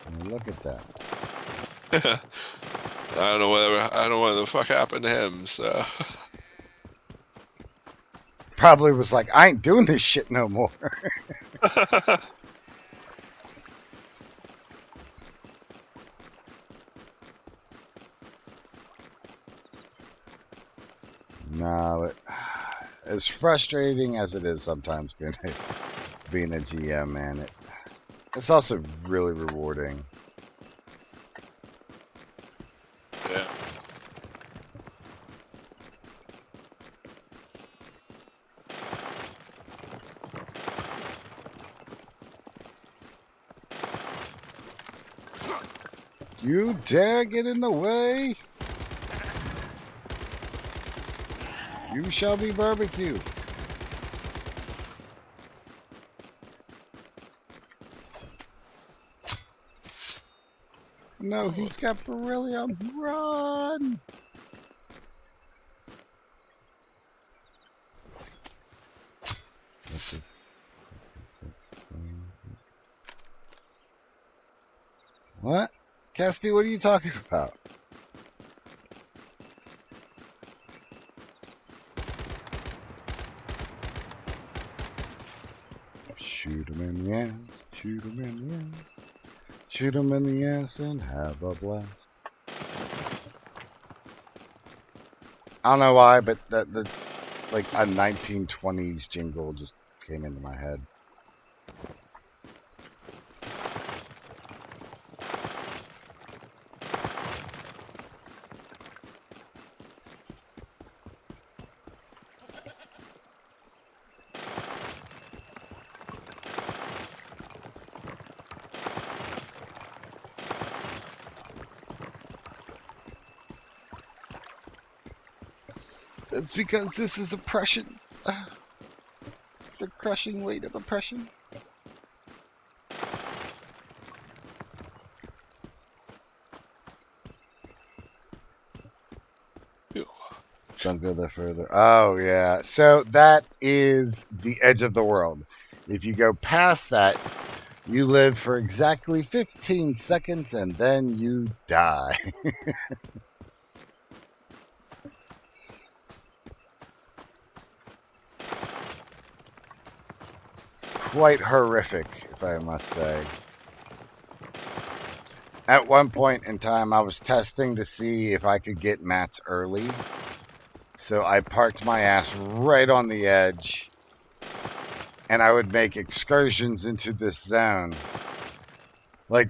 I mean, look at that. I don't know what the fuck happened to him, so. Probably was like, I ain't doing this shit no more. No, as frustrating as it is sometimes being a GM, man, it's also really rewarding. Yeah. You dare get in the way? You shall be barbecue. No, he's got beryllium. Run! What? Casty, what are you talking about? Shoot him in the ass, shoot him in the ass, shoot him in the ass and have a blast. I don't know why, but the like a 1920s jingle just came into my head. That's because this is oppression. It's the crushing weight of oppression. Ew. Don't go there further. Oh, yeah. So that is the edge of the world. If you go past that, you live for exactly 15 seconds and then you die. It's quite horrific, if I must say. At one point in time, I was testing to see if I could get mats early. So I parked my ass right on the edge. And I would make excursions into this zone. Like,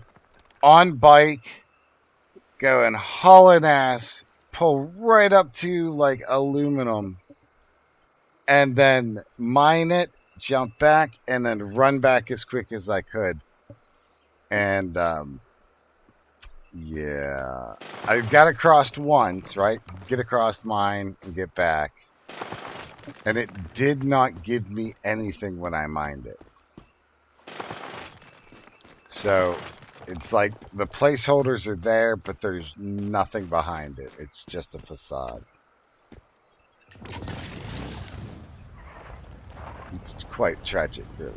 on bike, going hauling ass, pull right up to, like, aluminum. And then mine it, jump back, and then run back as quick as I could. And, yeah. I got across once, right? Get across mine and get back. And it did not give me anything when I mined it. So, it's like the placeholders are there, but there's nothing behind it. It's just a facade. It's quite tragic, really.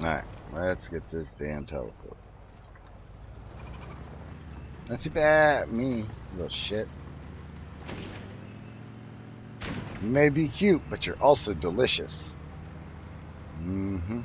Alright, let's get this damn teleport. Not too bad, me, little shit. You may be cute, but you're also delicious. Mm-hmm.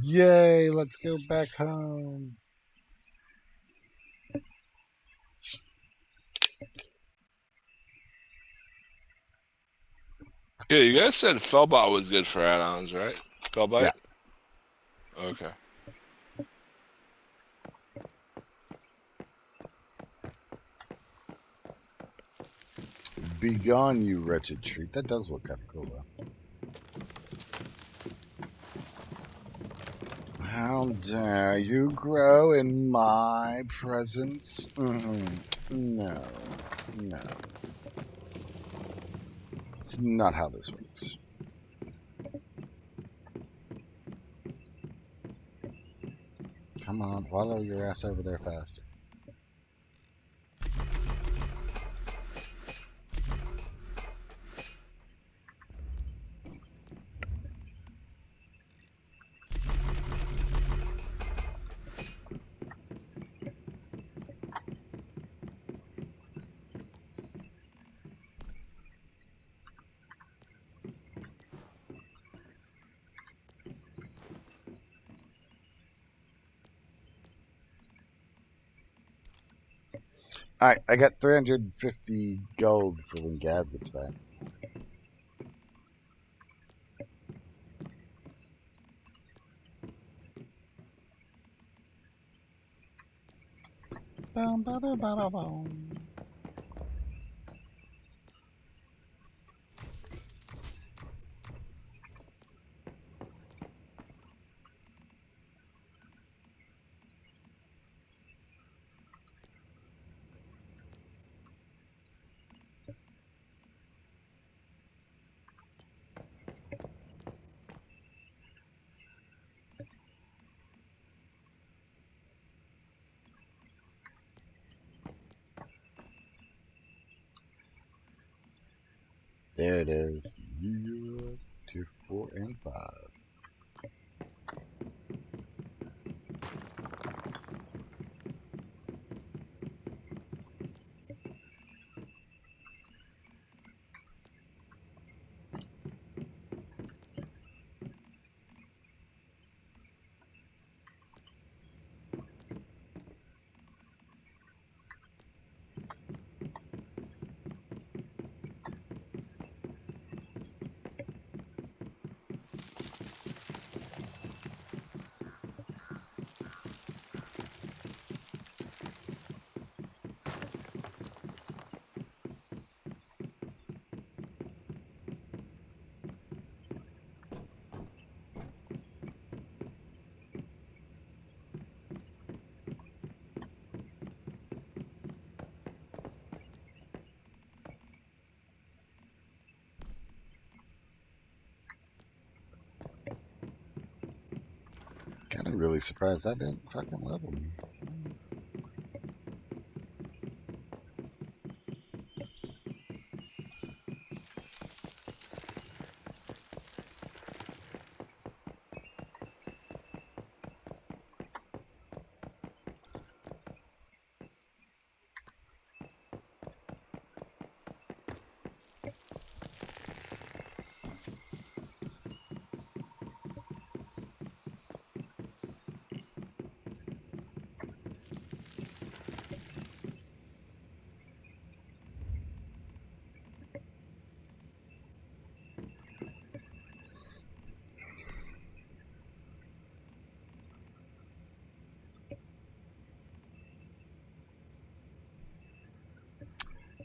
Yay, let's go back home. Okay, you guys said Fellbot was good for add-ons, right? Fellbite? Yeah. Okay. Be gone, you wretched treat. That does look kind of cool, though. How dare you grow in my presence? No. No. It's not how this works. Come on, follow your ass over there faster. Alright, I got 350 gold for when Gab gets back. Bum, ba-da, ba-da, bum. There it is. Yeah, tier 4 and 5. Kinda really surprised that didn't fucking level me.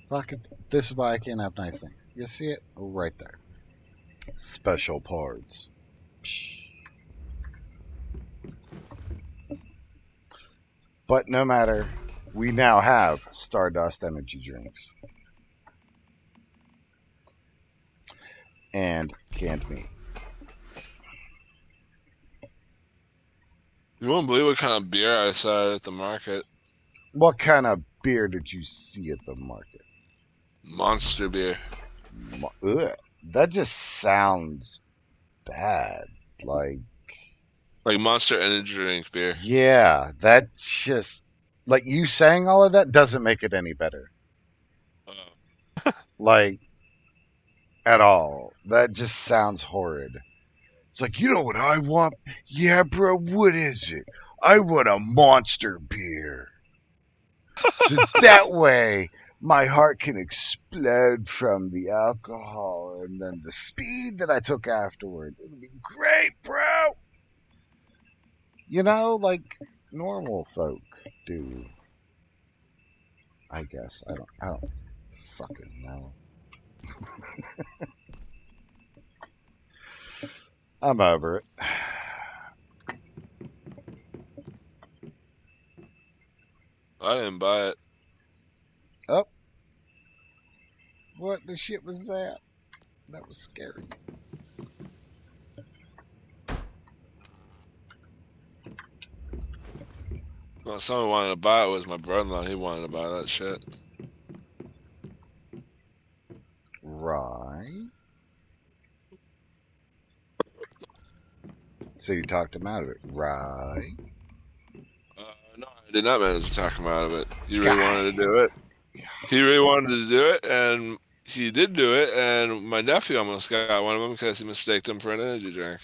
Fucking, this is why I can't have nice things. You see it? Right there. Special parts. But no matter, we now have Stardust energy drinks. And canned meat. You won't believe what kind of beer I saw at the market. What kind of beer did you see at the market? Monster beer. Ugh, that just sounds bad. Like Monster energy drink beer. yeah, that just like you saying all of that doesn't make it any better. Like at all. That just sounds horrid. It's like, you know what I want? Yeah, bro, what is it? I want a monster beer. So that way my heart can explode from the alcohol and then the speed that I took afterward. It'll be great, bro. You know, like normal folk do. I guess. I don't fucking know. I'm over it. I didn't buy it. Oh. What the shit was that? That was scary. Well, someone wanted to buy it. Was my brother-in-law. He wanted to buy that shit. Right. So you talked him out of it, right? No, I did not manage to talk him out of it. He Sky. really wanted to do it. He really wanted to do it, and he did do it. And my nephew almost got one of them because he mistaked him for an energy drink.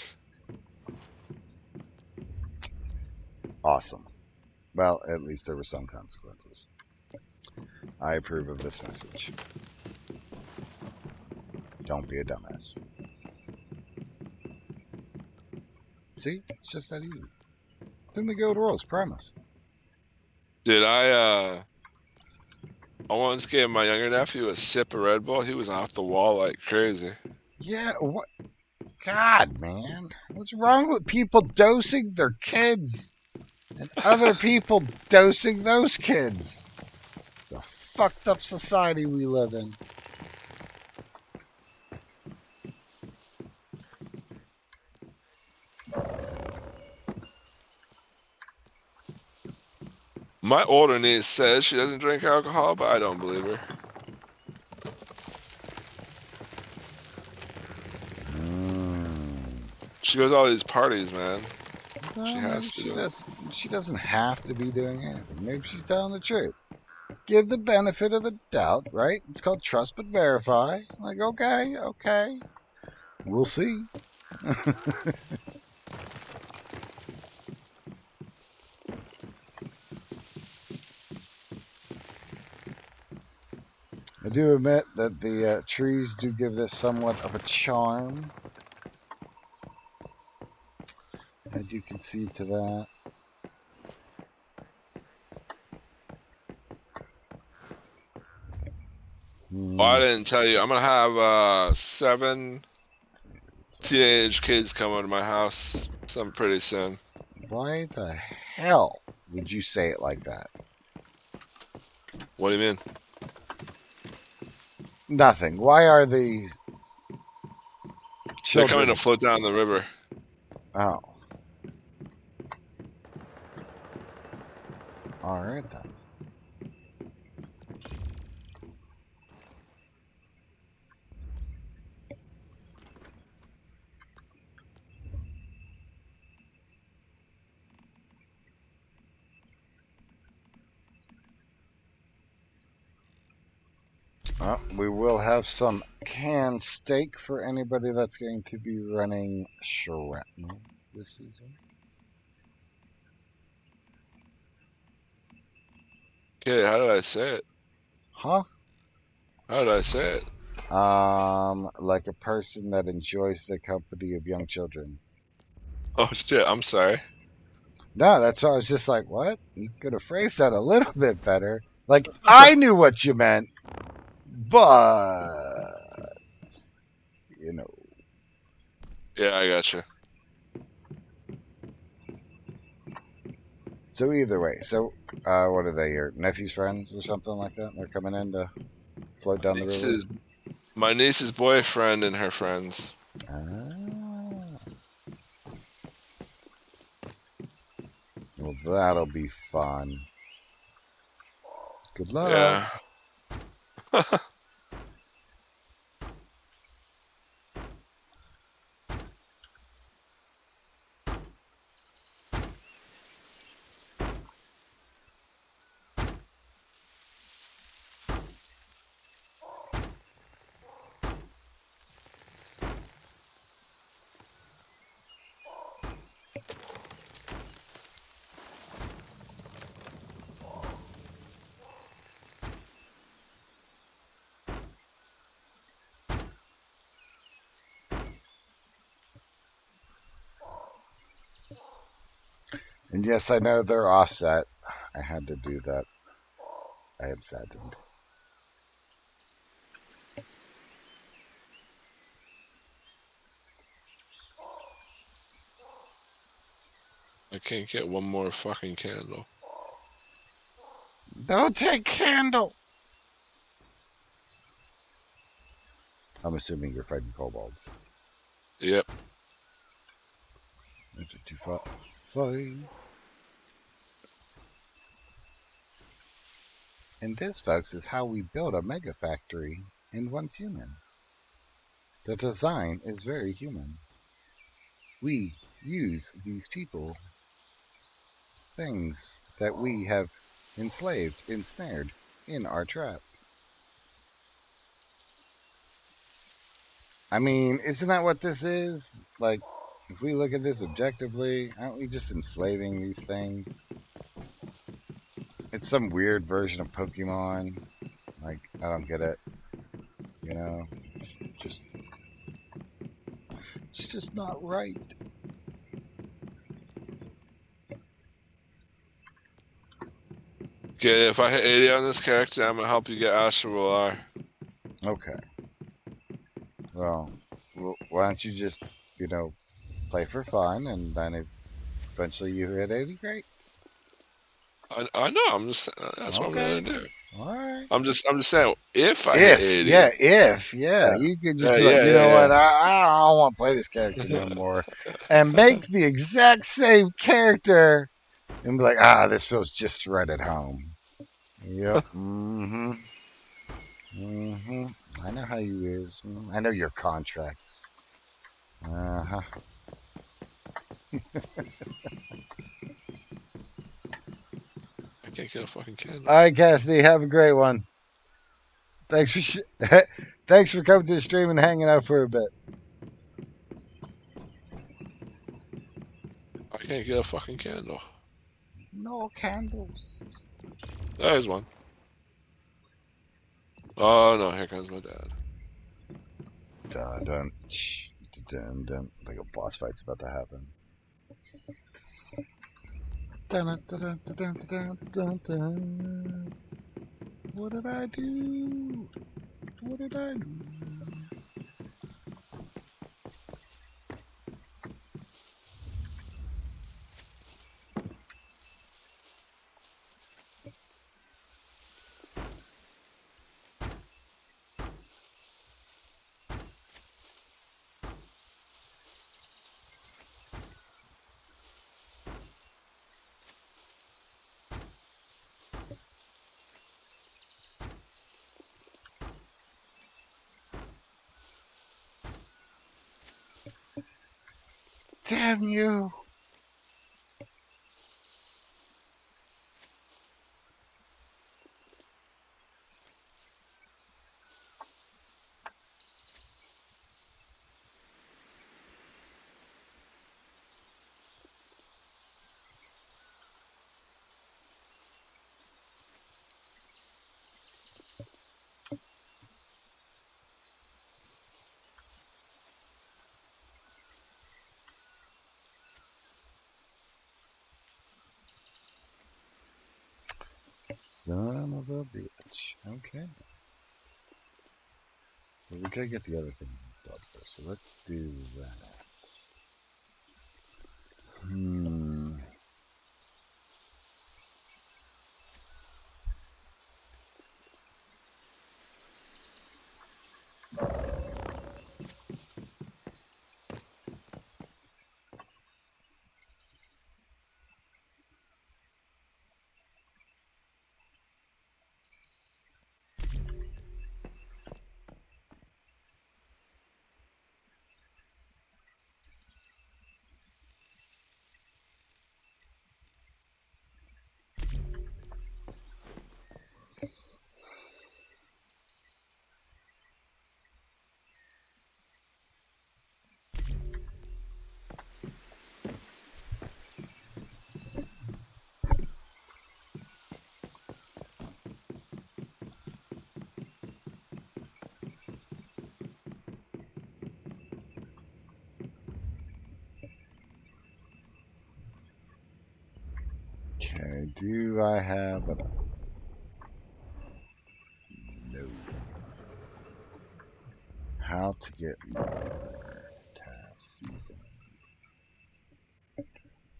Awesome. Well, at least there were some consequences. I approve of this message. Don't be a dumbass. See? It's just that easy. It's in the Guild Rules, promise. Dude, I once gave my younger nephew a sip of Red Bull. He was off the wall like crazy. Yeah, what? God, man. What's wrong with people dosing their kids? And other people dosing those kids? It's a fucked up society we live in. My older niece says she doesn't drink alcohol, but I don't believe her. She goes to all these parties, man. Well, She maybe has to do it. she doesn't have to be doing anything. Maybe she's telling the truth. Give the benefit of a doubt, right? It's called trust but verify. Like, okay, okay. We'll see. I do admit that the trees do give this somewhat of a charm. I do concede to that. Oh, I didn't tell you. I'm gonna have 7 teenage kids come over to my house some pretty soon. Why the hell would you say it like that? What do you mean? Nothing. Why are these They're children? coming to float down the river. Oh. Alright then. We will have some canned steak for anybody that's going to be running shrapnel this season. Okay, how did I say it? Huh? How did I say it? Like a person that enjoys the company of young children. Oh shit, I'm sorry. No, that's why I was just like, what? You could have phrased that a little bit better. Like, I knew what you meant, but, you know. Yeah, I gotcha. So either way, so, what are they, your nephew's friends or something like that? They're coming in to float down the river? My niece's boyfriend and her friends. Ah. Well, that'll be fun. Good luck. Yeah. And yes, I know they're offset. I had to do that. I am saddened. I can't get one more fucking candle. Don't take candle! I'm assuming you're fighting kobolds. Yep. Too far. Fight. And this, folks, is how we build a mega factory in Once Human. The design is very human. We use these people, things that we have enslaved, ensnared in our trap. I mean, isn't that what this is? Like, if we look at this objectively, aren't we just enslaving these things? It's some weird version of Pokemon. Like, I don't get it. You know? Just it's just not right. Okay, if I hit 80 on this character, I'm gonna help you get Astral R. Okay. Well, why don't you just, play for fun, and then if eventually you hit 80, great. I know. I'm just that's what I'm Okay. gonna do. All right. I'm just saying if I hit 80. Yeah, You could just yeah, be like, yeah, you know yeah, what, I don't want to play this character no more, and make the exact same character, and be like, this feels just right at home. Yep. Mm-hmm. Mm-hmm. I know how you is. I know your contracts. Uh-huh. I can't get a fucking candle. All right, Cassidy, have a great one. Thanks for thanks for coming to the stream and hanging out for a bit. I can't get a fucking candle. No candles. There's one. Oh no, here comes my dad. Dun dun dun dun. Like a boss fight's about to happen. Dun dun dun dun dun dun dun. What did I do? What did I do? Damn you! Son of a bitch. Okay. But we gotta get the other things installed first, so let's do that. Hmm. Okay, do I have enough? No. How to get more task season.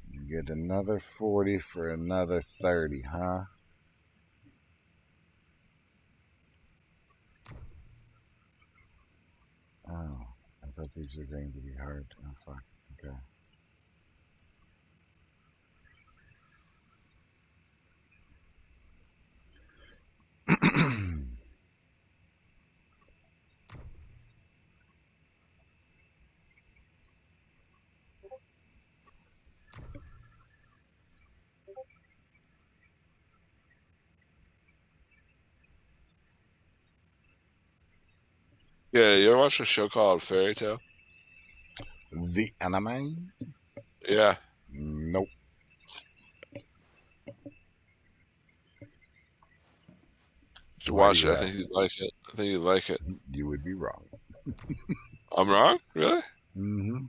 You get another 40 for another 30, huh? Oh, I thought these were going to be hard. Oh, fuck. Okay. Yeah, you ever watch a show called Fairy Tale? The anime? Yeah. Nope. should Why do watch it. you I think ask? you'd like it. I think you'd like it. You would be wrong. I'm wrong? Really? Mm-hmm.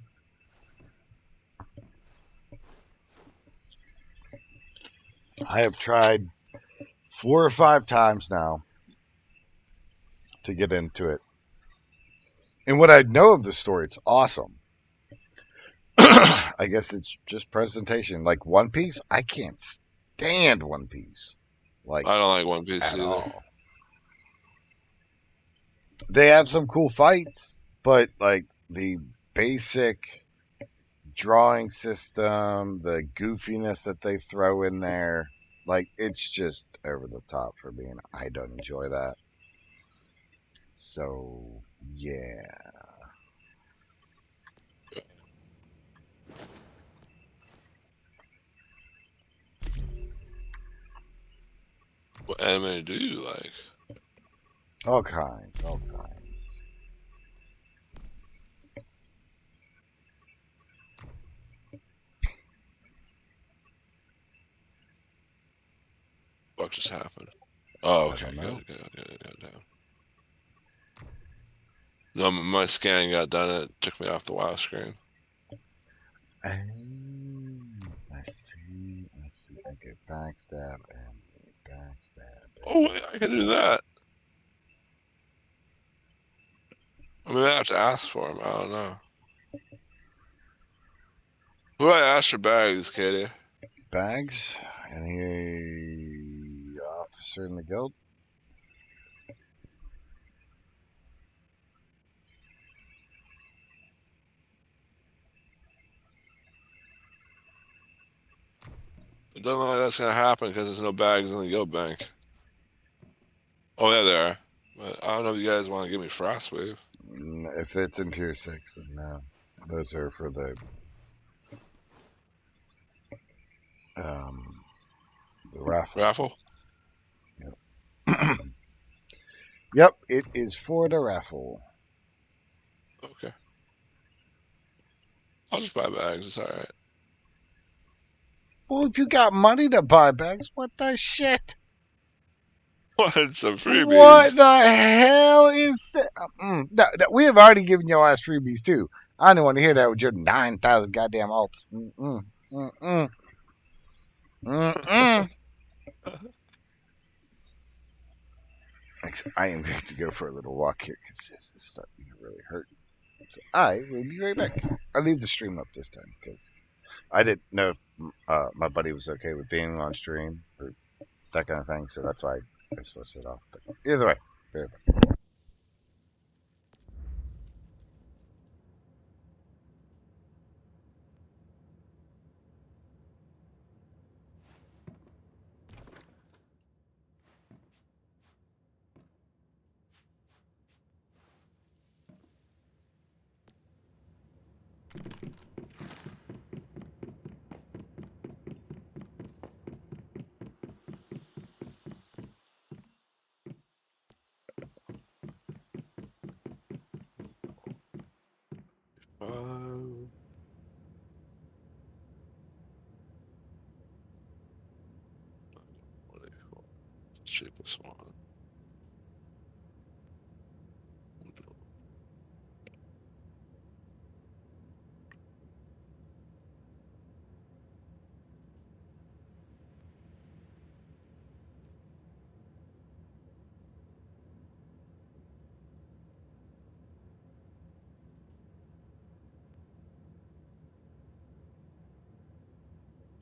I have tried 4 or 5 times now to get into it. And what I know of the story, it's awesome. I guess it's just presentation. Like One Piece, I can't stand One Piece. Like, I don't like One Piece at either. all. They have some cool fights, but like the basic drawing system, the goofiness that they throw in there, like it's just over the top for me, and I don't enjoy that. So yeah, What anime do you like? all kinds, all kinds. What just happened? Oh, I okay. don't know. Good. No, my scan got done. It took me off the WoW screen. I see. I see. Okay, backstab and backstab. Oh, wait, I can do that. I mean, I have to ask for him. I don't know. Who do I ask for bags, Katie? Bags. Any officer in the guild? It doesn't look like that's gonna happen because there's no bags in the guild bank. Oh yeah, there are. But I don't know if you guys want to give me Frostwave. If it's in tier 6, then no. Those are for the raffle. Raffle? Yep, it is for the raffle. Okay. I'll just buy bags. It's all right. Well, if you got money to buy bags, what the shit? What? Some freebies. What the hell is that? No, we have already given your ass freebies too. I don't want to hear that with your 9,000 goddamn alts. I am going to go for a little walk here because this is starting to really hurt. So I will be right back. I'll leave the stream up this time because I didn't know if my buddy was okay with being on stream or that kind of thing. So that's why I switched it off. But either way, be right back. Uh, cheapest one.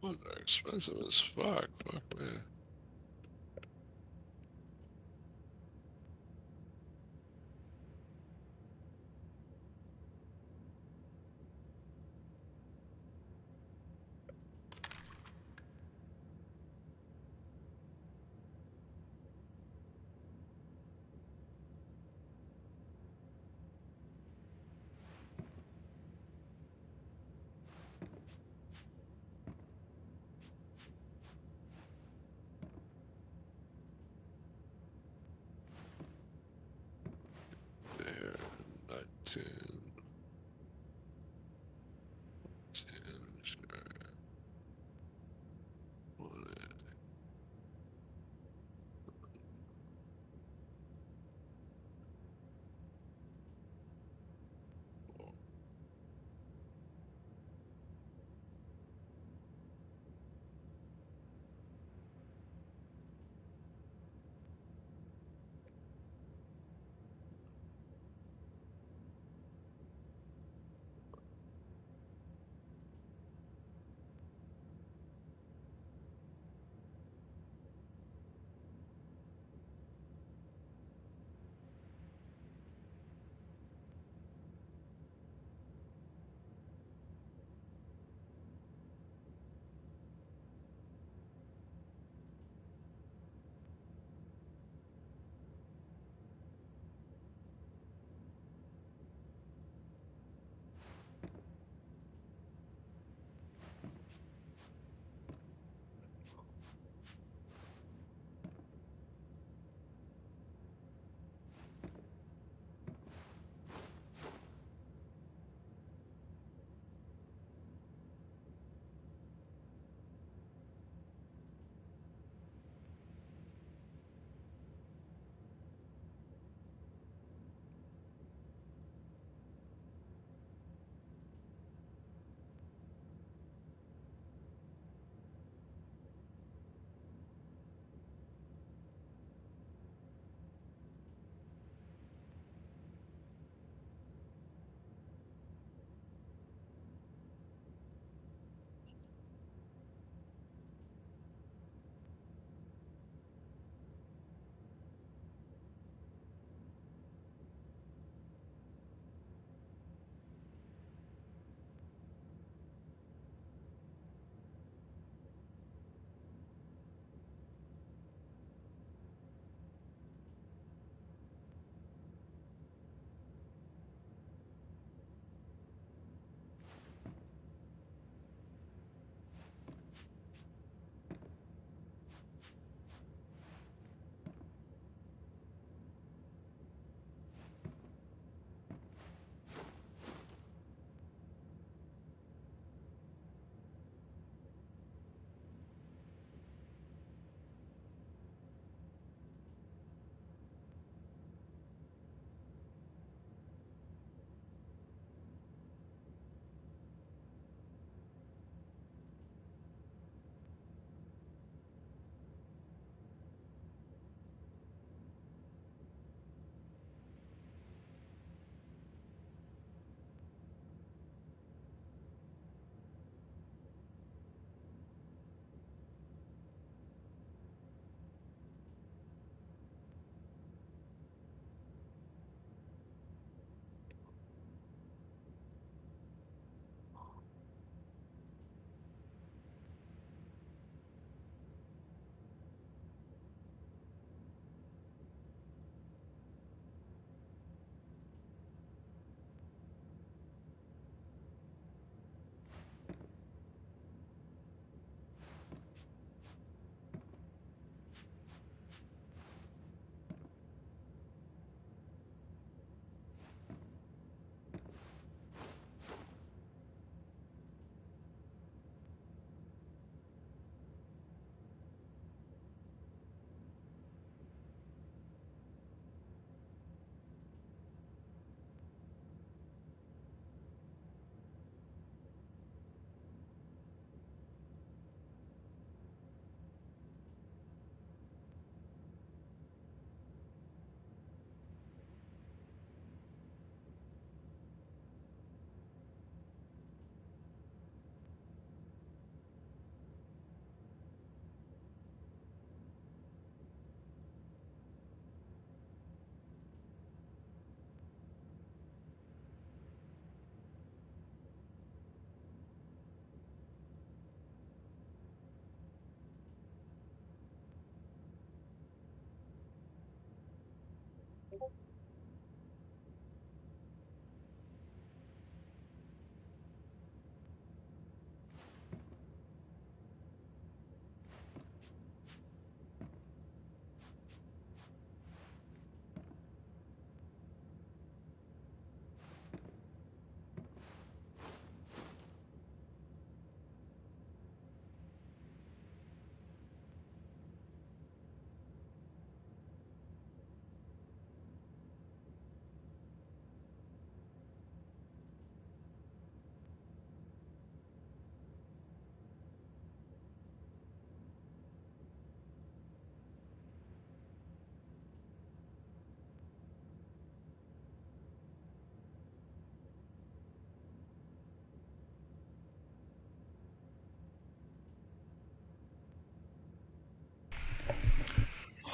What? They're expensive as fuck. Fuck me. There, 19, 10, sure. What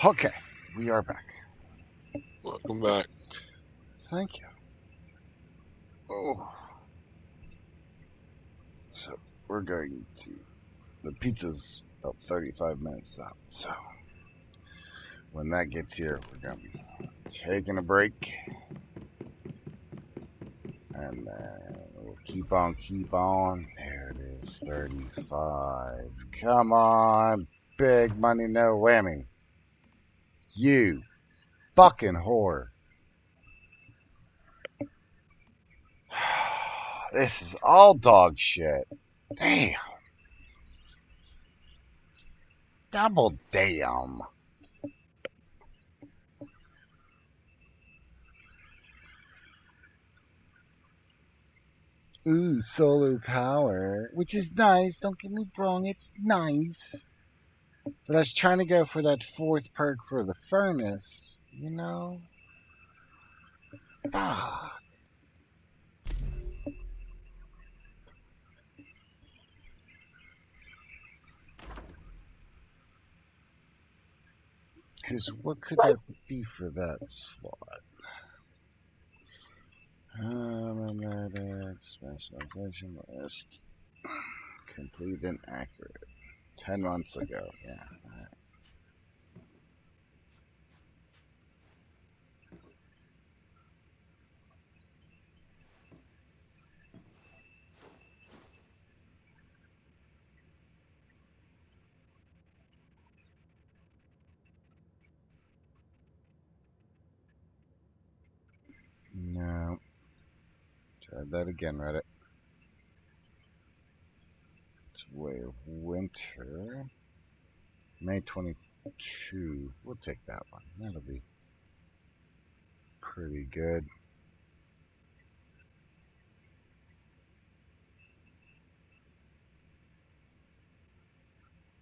Okay, we are back. Welcome back. Thank you. Oh. So we're going to. The pizza's about 35 minutes out, so when that gets here, we're gonna be taking a break, and we'll keep on. There it is, 35. Come on, big money, no whammy. You fucking whore. This is all dog shit. Damn. Double damn. Ooh, solar power, which is nice. Don't get me wrong, it's nice. But I was trying to go for that fourth perk for the furnace, you know? Fuck. Because what could that be for that slot? Specialization list. Complete and accurate. 10 months ago, yeah. No. Tried that again, Reddit. It's Way of Winter. May 22. We'll take that one. That'll be pretty good.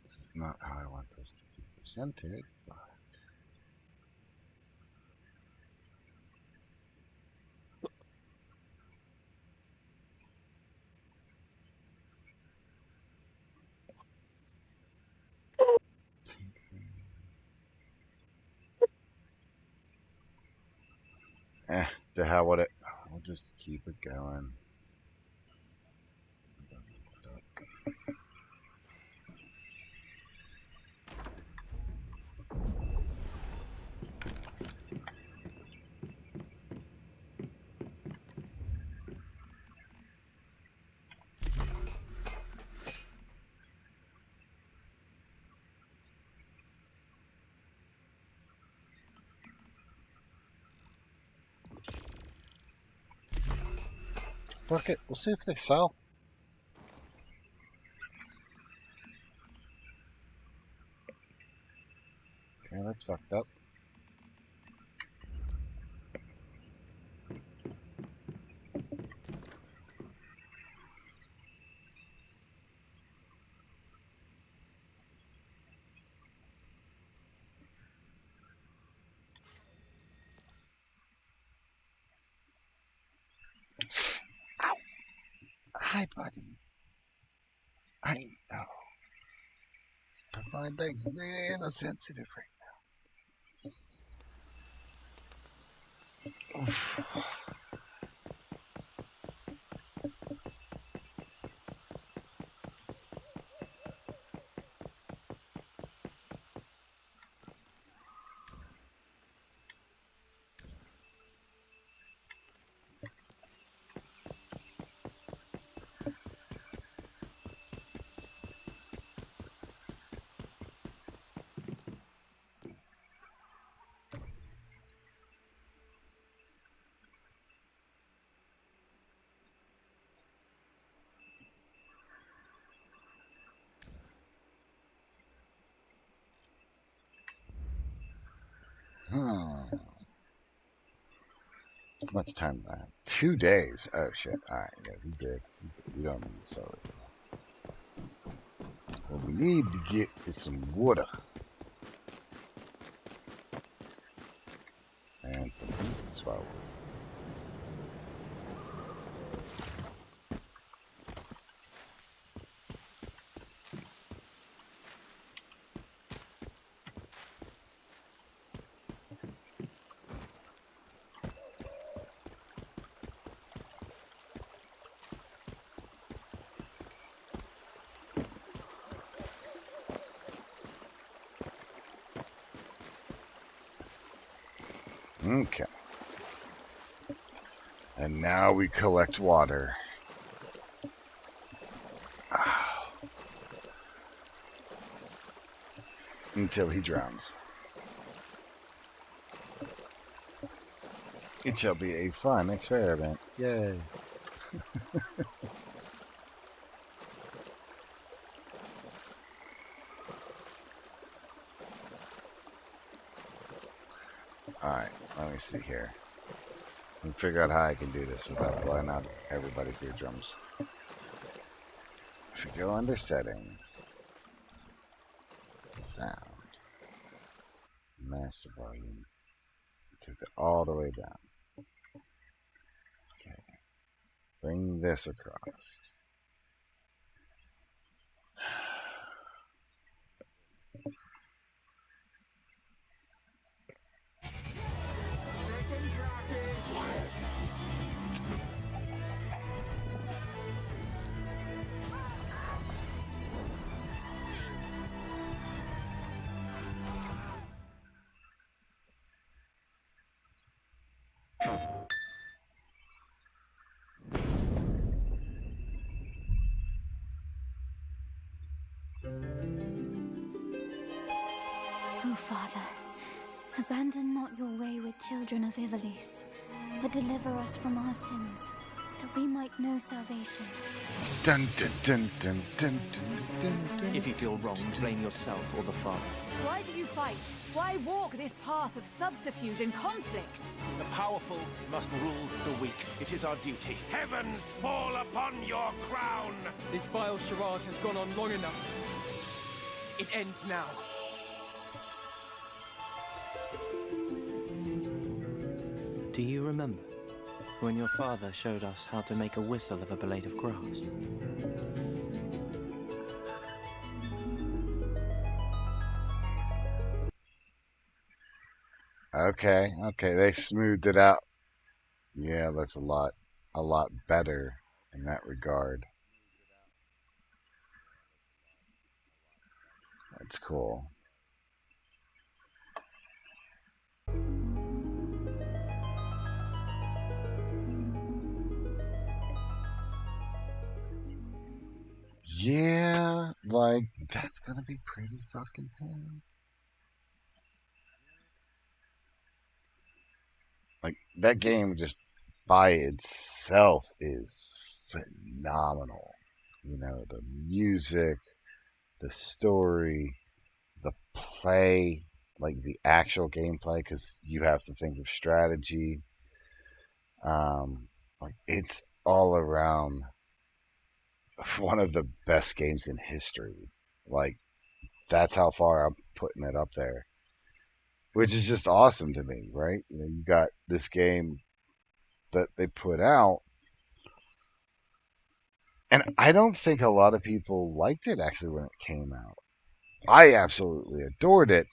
This is not how I want this to be presented, but to hell with it. We'll just keep it going. Fuck it. We'll see if they sell. Okay, that's fucked up. Ow. Hi, buddy. I know. But my leg's a little sensitive right now. Oof. How much time do I have? 2 days. Oh shit. Alright, yeah, we good. We don't need to sell it. What we need to get is some water. And some heat swallows. Okay. And now we collect water. Until he drowns. It shall be a fun experiment. Yay. Alright, let me see here. Let me figure out how I can do this without blowing out everybody's eardrums. If we go under settings, sound, master volume, took it all the way down. Okay, bring this across. Oh, Father, abandon not your wayward children of Ivalice, but deliver us from our sins, that we might know salvation. Dun dun dun dun dun dun dun dun. If you feel wronged, blame yourself or the Father. Why do you fight? Why walk this path of subterfuge and conflict? The powerful must rule the weak. It is our duty. Heavens fall upon your crown! This vile charade has gone on long enough. It ends now. Do you remember when your father showed us how to make a whistle of a blade of grass? Okay, they smoothed it out. Yeah, it looks a lot better in that regard. That's cool. Yeah, like, that's gonna be pretty fucking pain. Like, that game just by itself is phenomenal. You know, the music, the story, the play, like the actual gameplay, because you have to think of strategy. Like, it's all around one of the best games in history. Like, that's how far I'm putting it up there, which is just awesome to me, right? You know, you got this game that they put out, and I don't think a lot of people liked it actually when it came out. I absolutely adored it,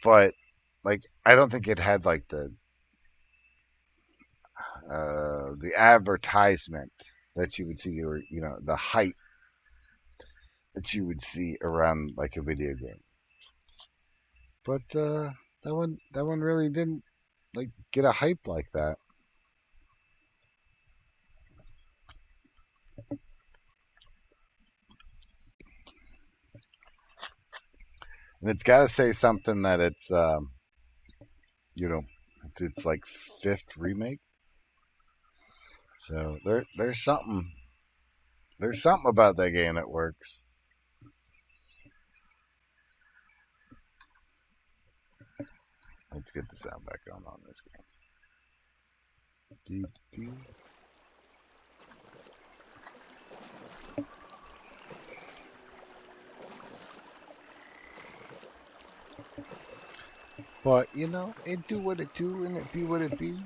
but like, I don't think it had like the advertisement that you would see, or you know, the hype that you would see around like a video game. But that one really didn't like get a hype like that. And it's got to say something that it's you know, it's like 5th remake. So there's something about that game that works. Let's get the sound back on this game. Do, do. But, you know, it do what it do and it be what it be.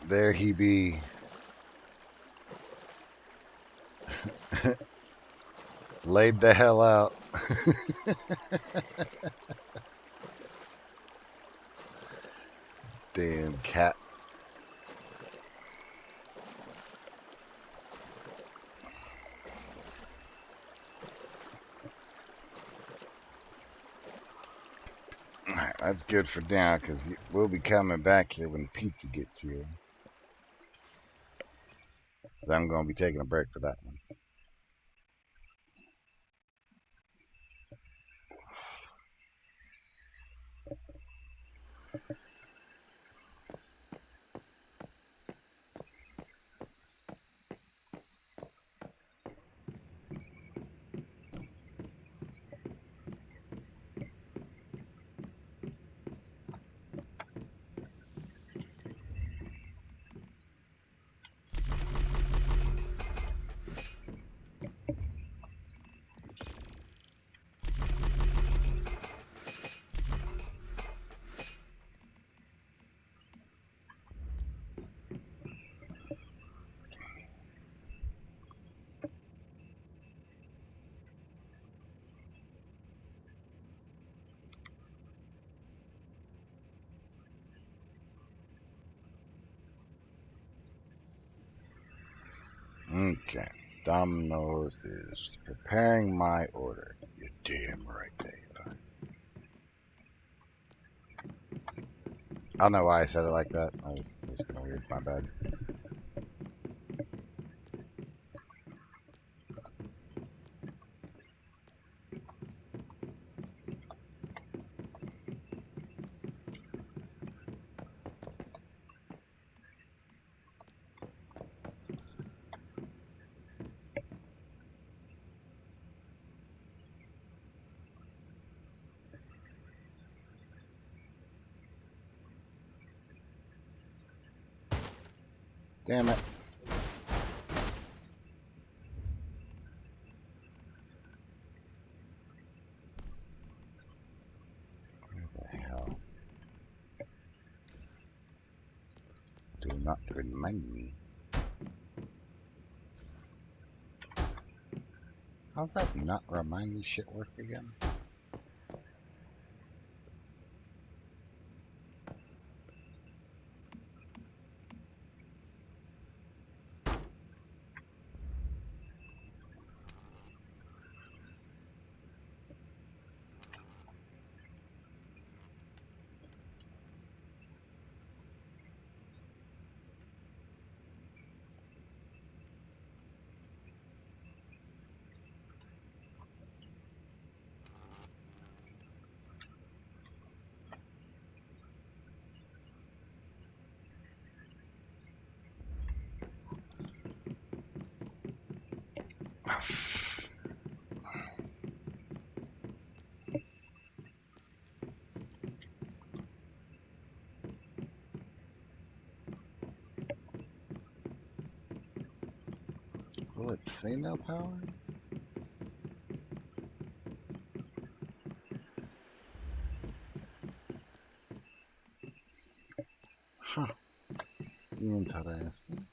There he be. Laid the hell out. Damn cat. Alright, that's good for now, because we'll be coming back here when pizza gets here. So I'm going to be taking a break for that one. Okay. Domino's is preparing my order. You're damn right they are. I don't know why I said it like that. I was just kind of weird. My bad. Damn it. Where the hell? Do not remind me. How's that not remind me shit work again? Will it say no power? Huh. Interesting.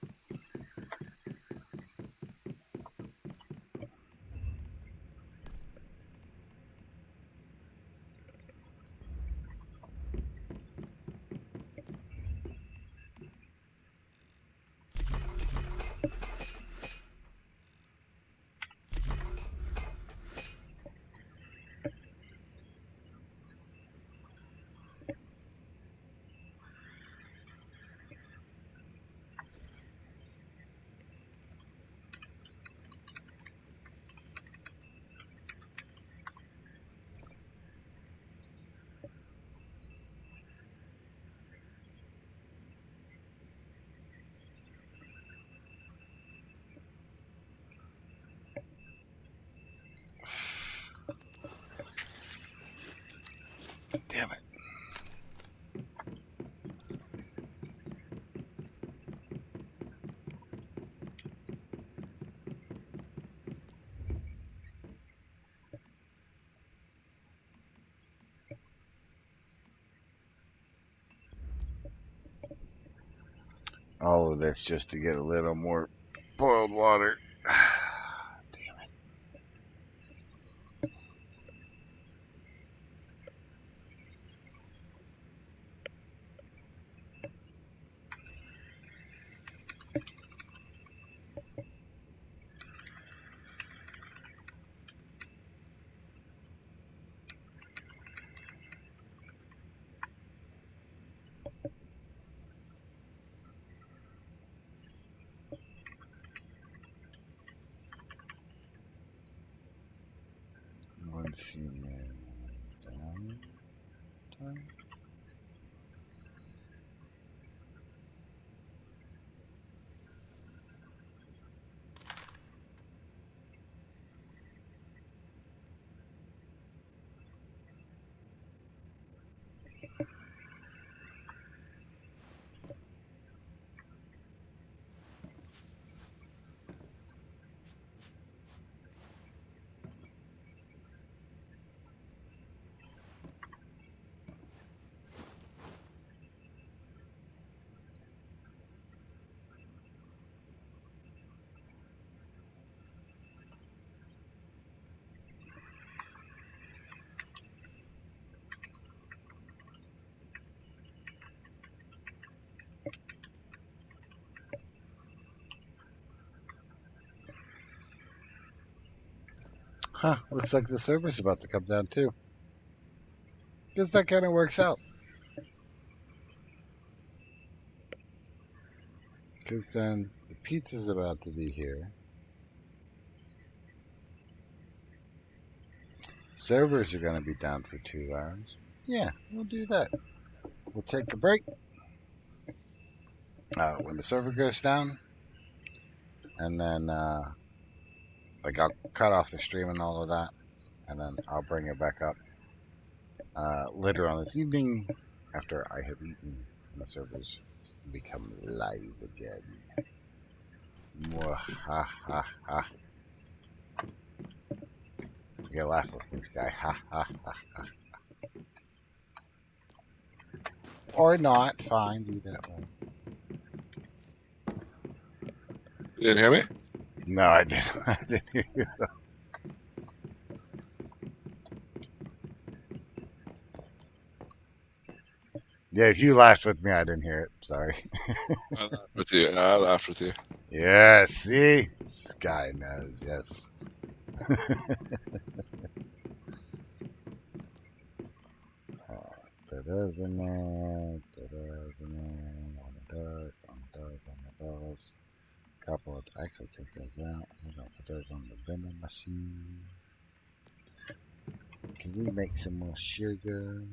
Damn it. All of this just to get a little more boiled water. Once human down. Huh, looks like the server's about to come down too. Guess that kind of works out. Because then the pizza's about to be here. Servers are going to be down for 2 hours. Yeah, we'll do that. We'll take a break. When the server goes down, and then like I'll cut off the stream and all of that, and then I'll bring it back up later on this evening after I have eaten and the servers become live again. Mwahaha. You gotta laugh with this guy. Ha ha ha ha. Or not. Fine, do that one. You didn't hear me? No, I didn't. I didn't hear you. Yeah, if you laughed with me, I didn't hear it. Sorry. I laughed with you. I laughed with you. Yeah, see? This guy knows, yes. Does in there, does in there, on the doors, on the doors, on the doors. Couple of, actually take those out. We're gonna put those on the vending machine. Can we make some more sugar?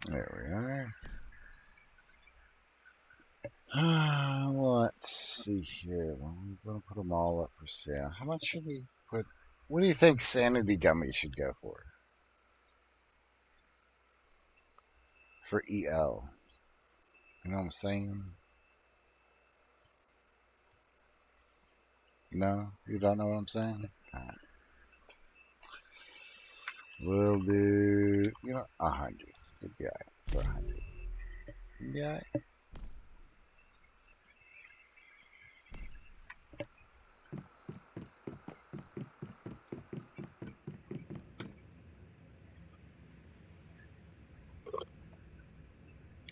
There we are. Let's see here. Well, I'm going to put them all up for sale. How much should we put? What do you think Sanity Gummy should go for? For EL. You know what I'm saying? No? You don't know what I'm saying? Alright. We'll do, 100. It'd be alright for 100. It'd be alright.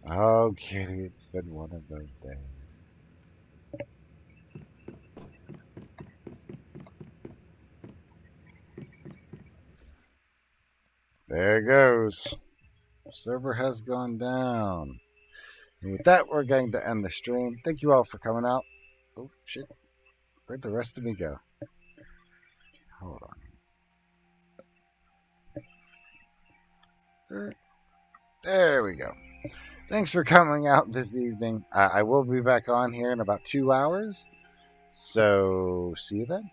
Oh, Kitty, it's been one of those days. There it goes. Server has gone down. And with that, we're going to end the stream. Thank you all for coming out. Oh, shit. Where'd the rest of me go? Hold on. There we go. Thanks for coming out this evening. I will be back on here in about 2 hours. So, see you then.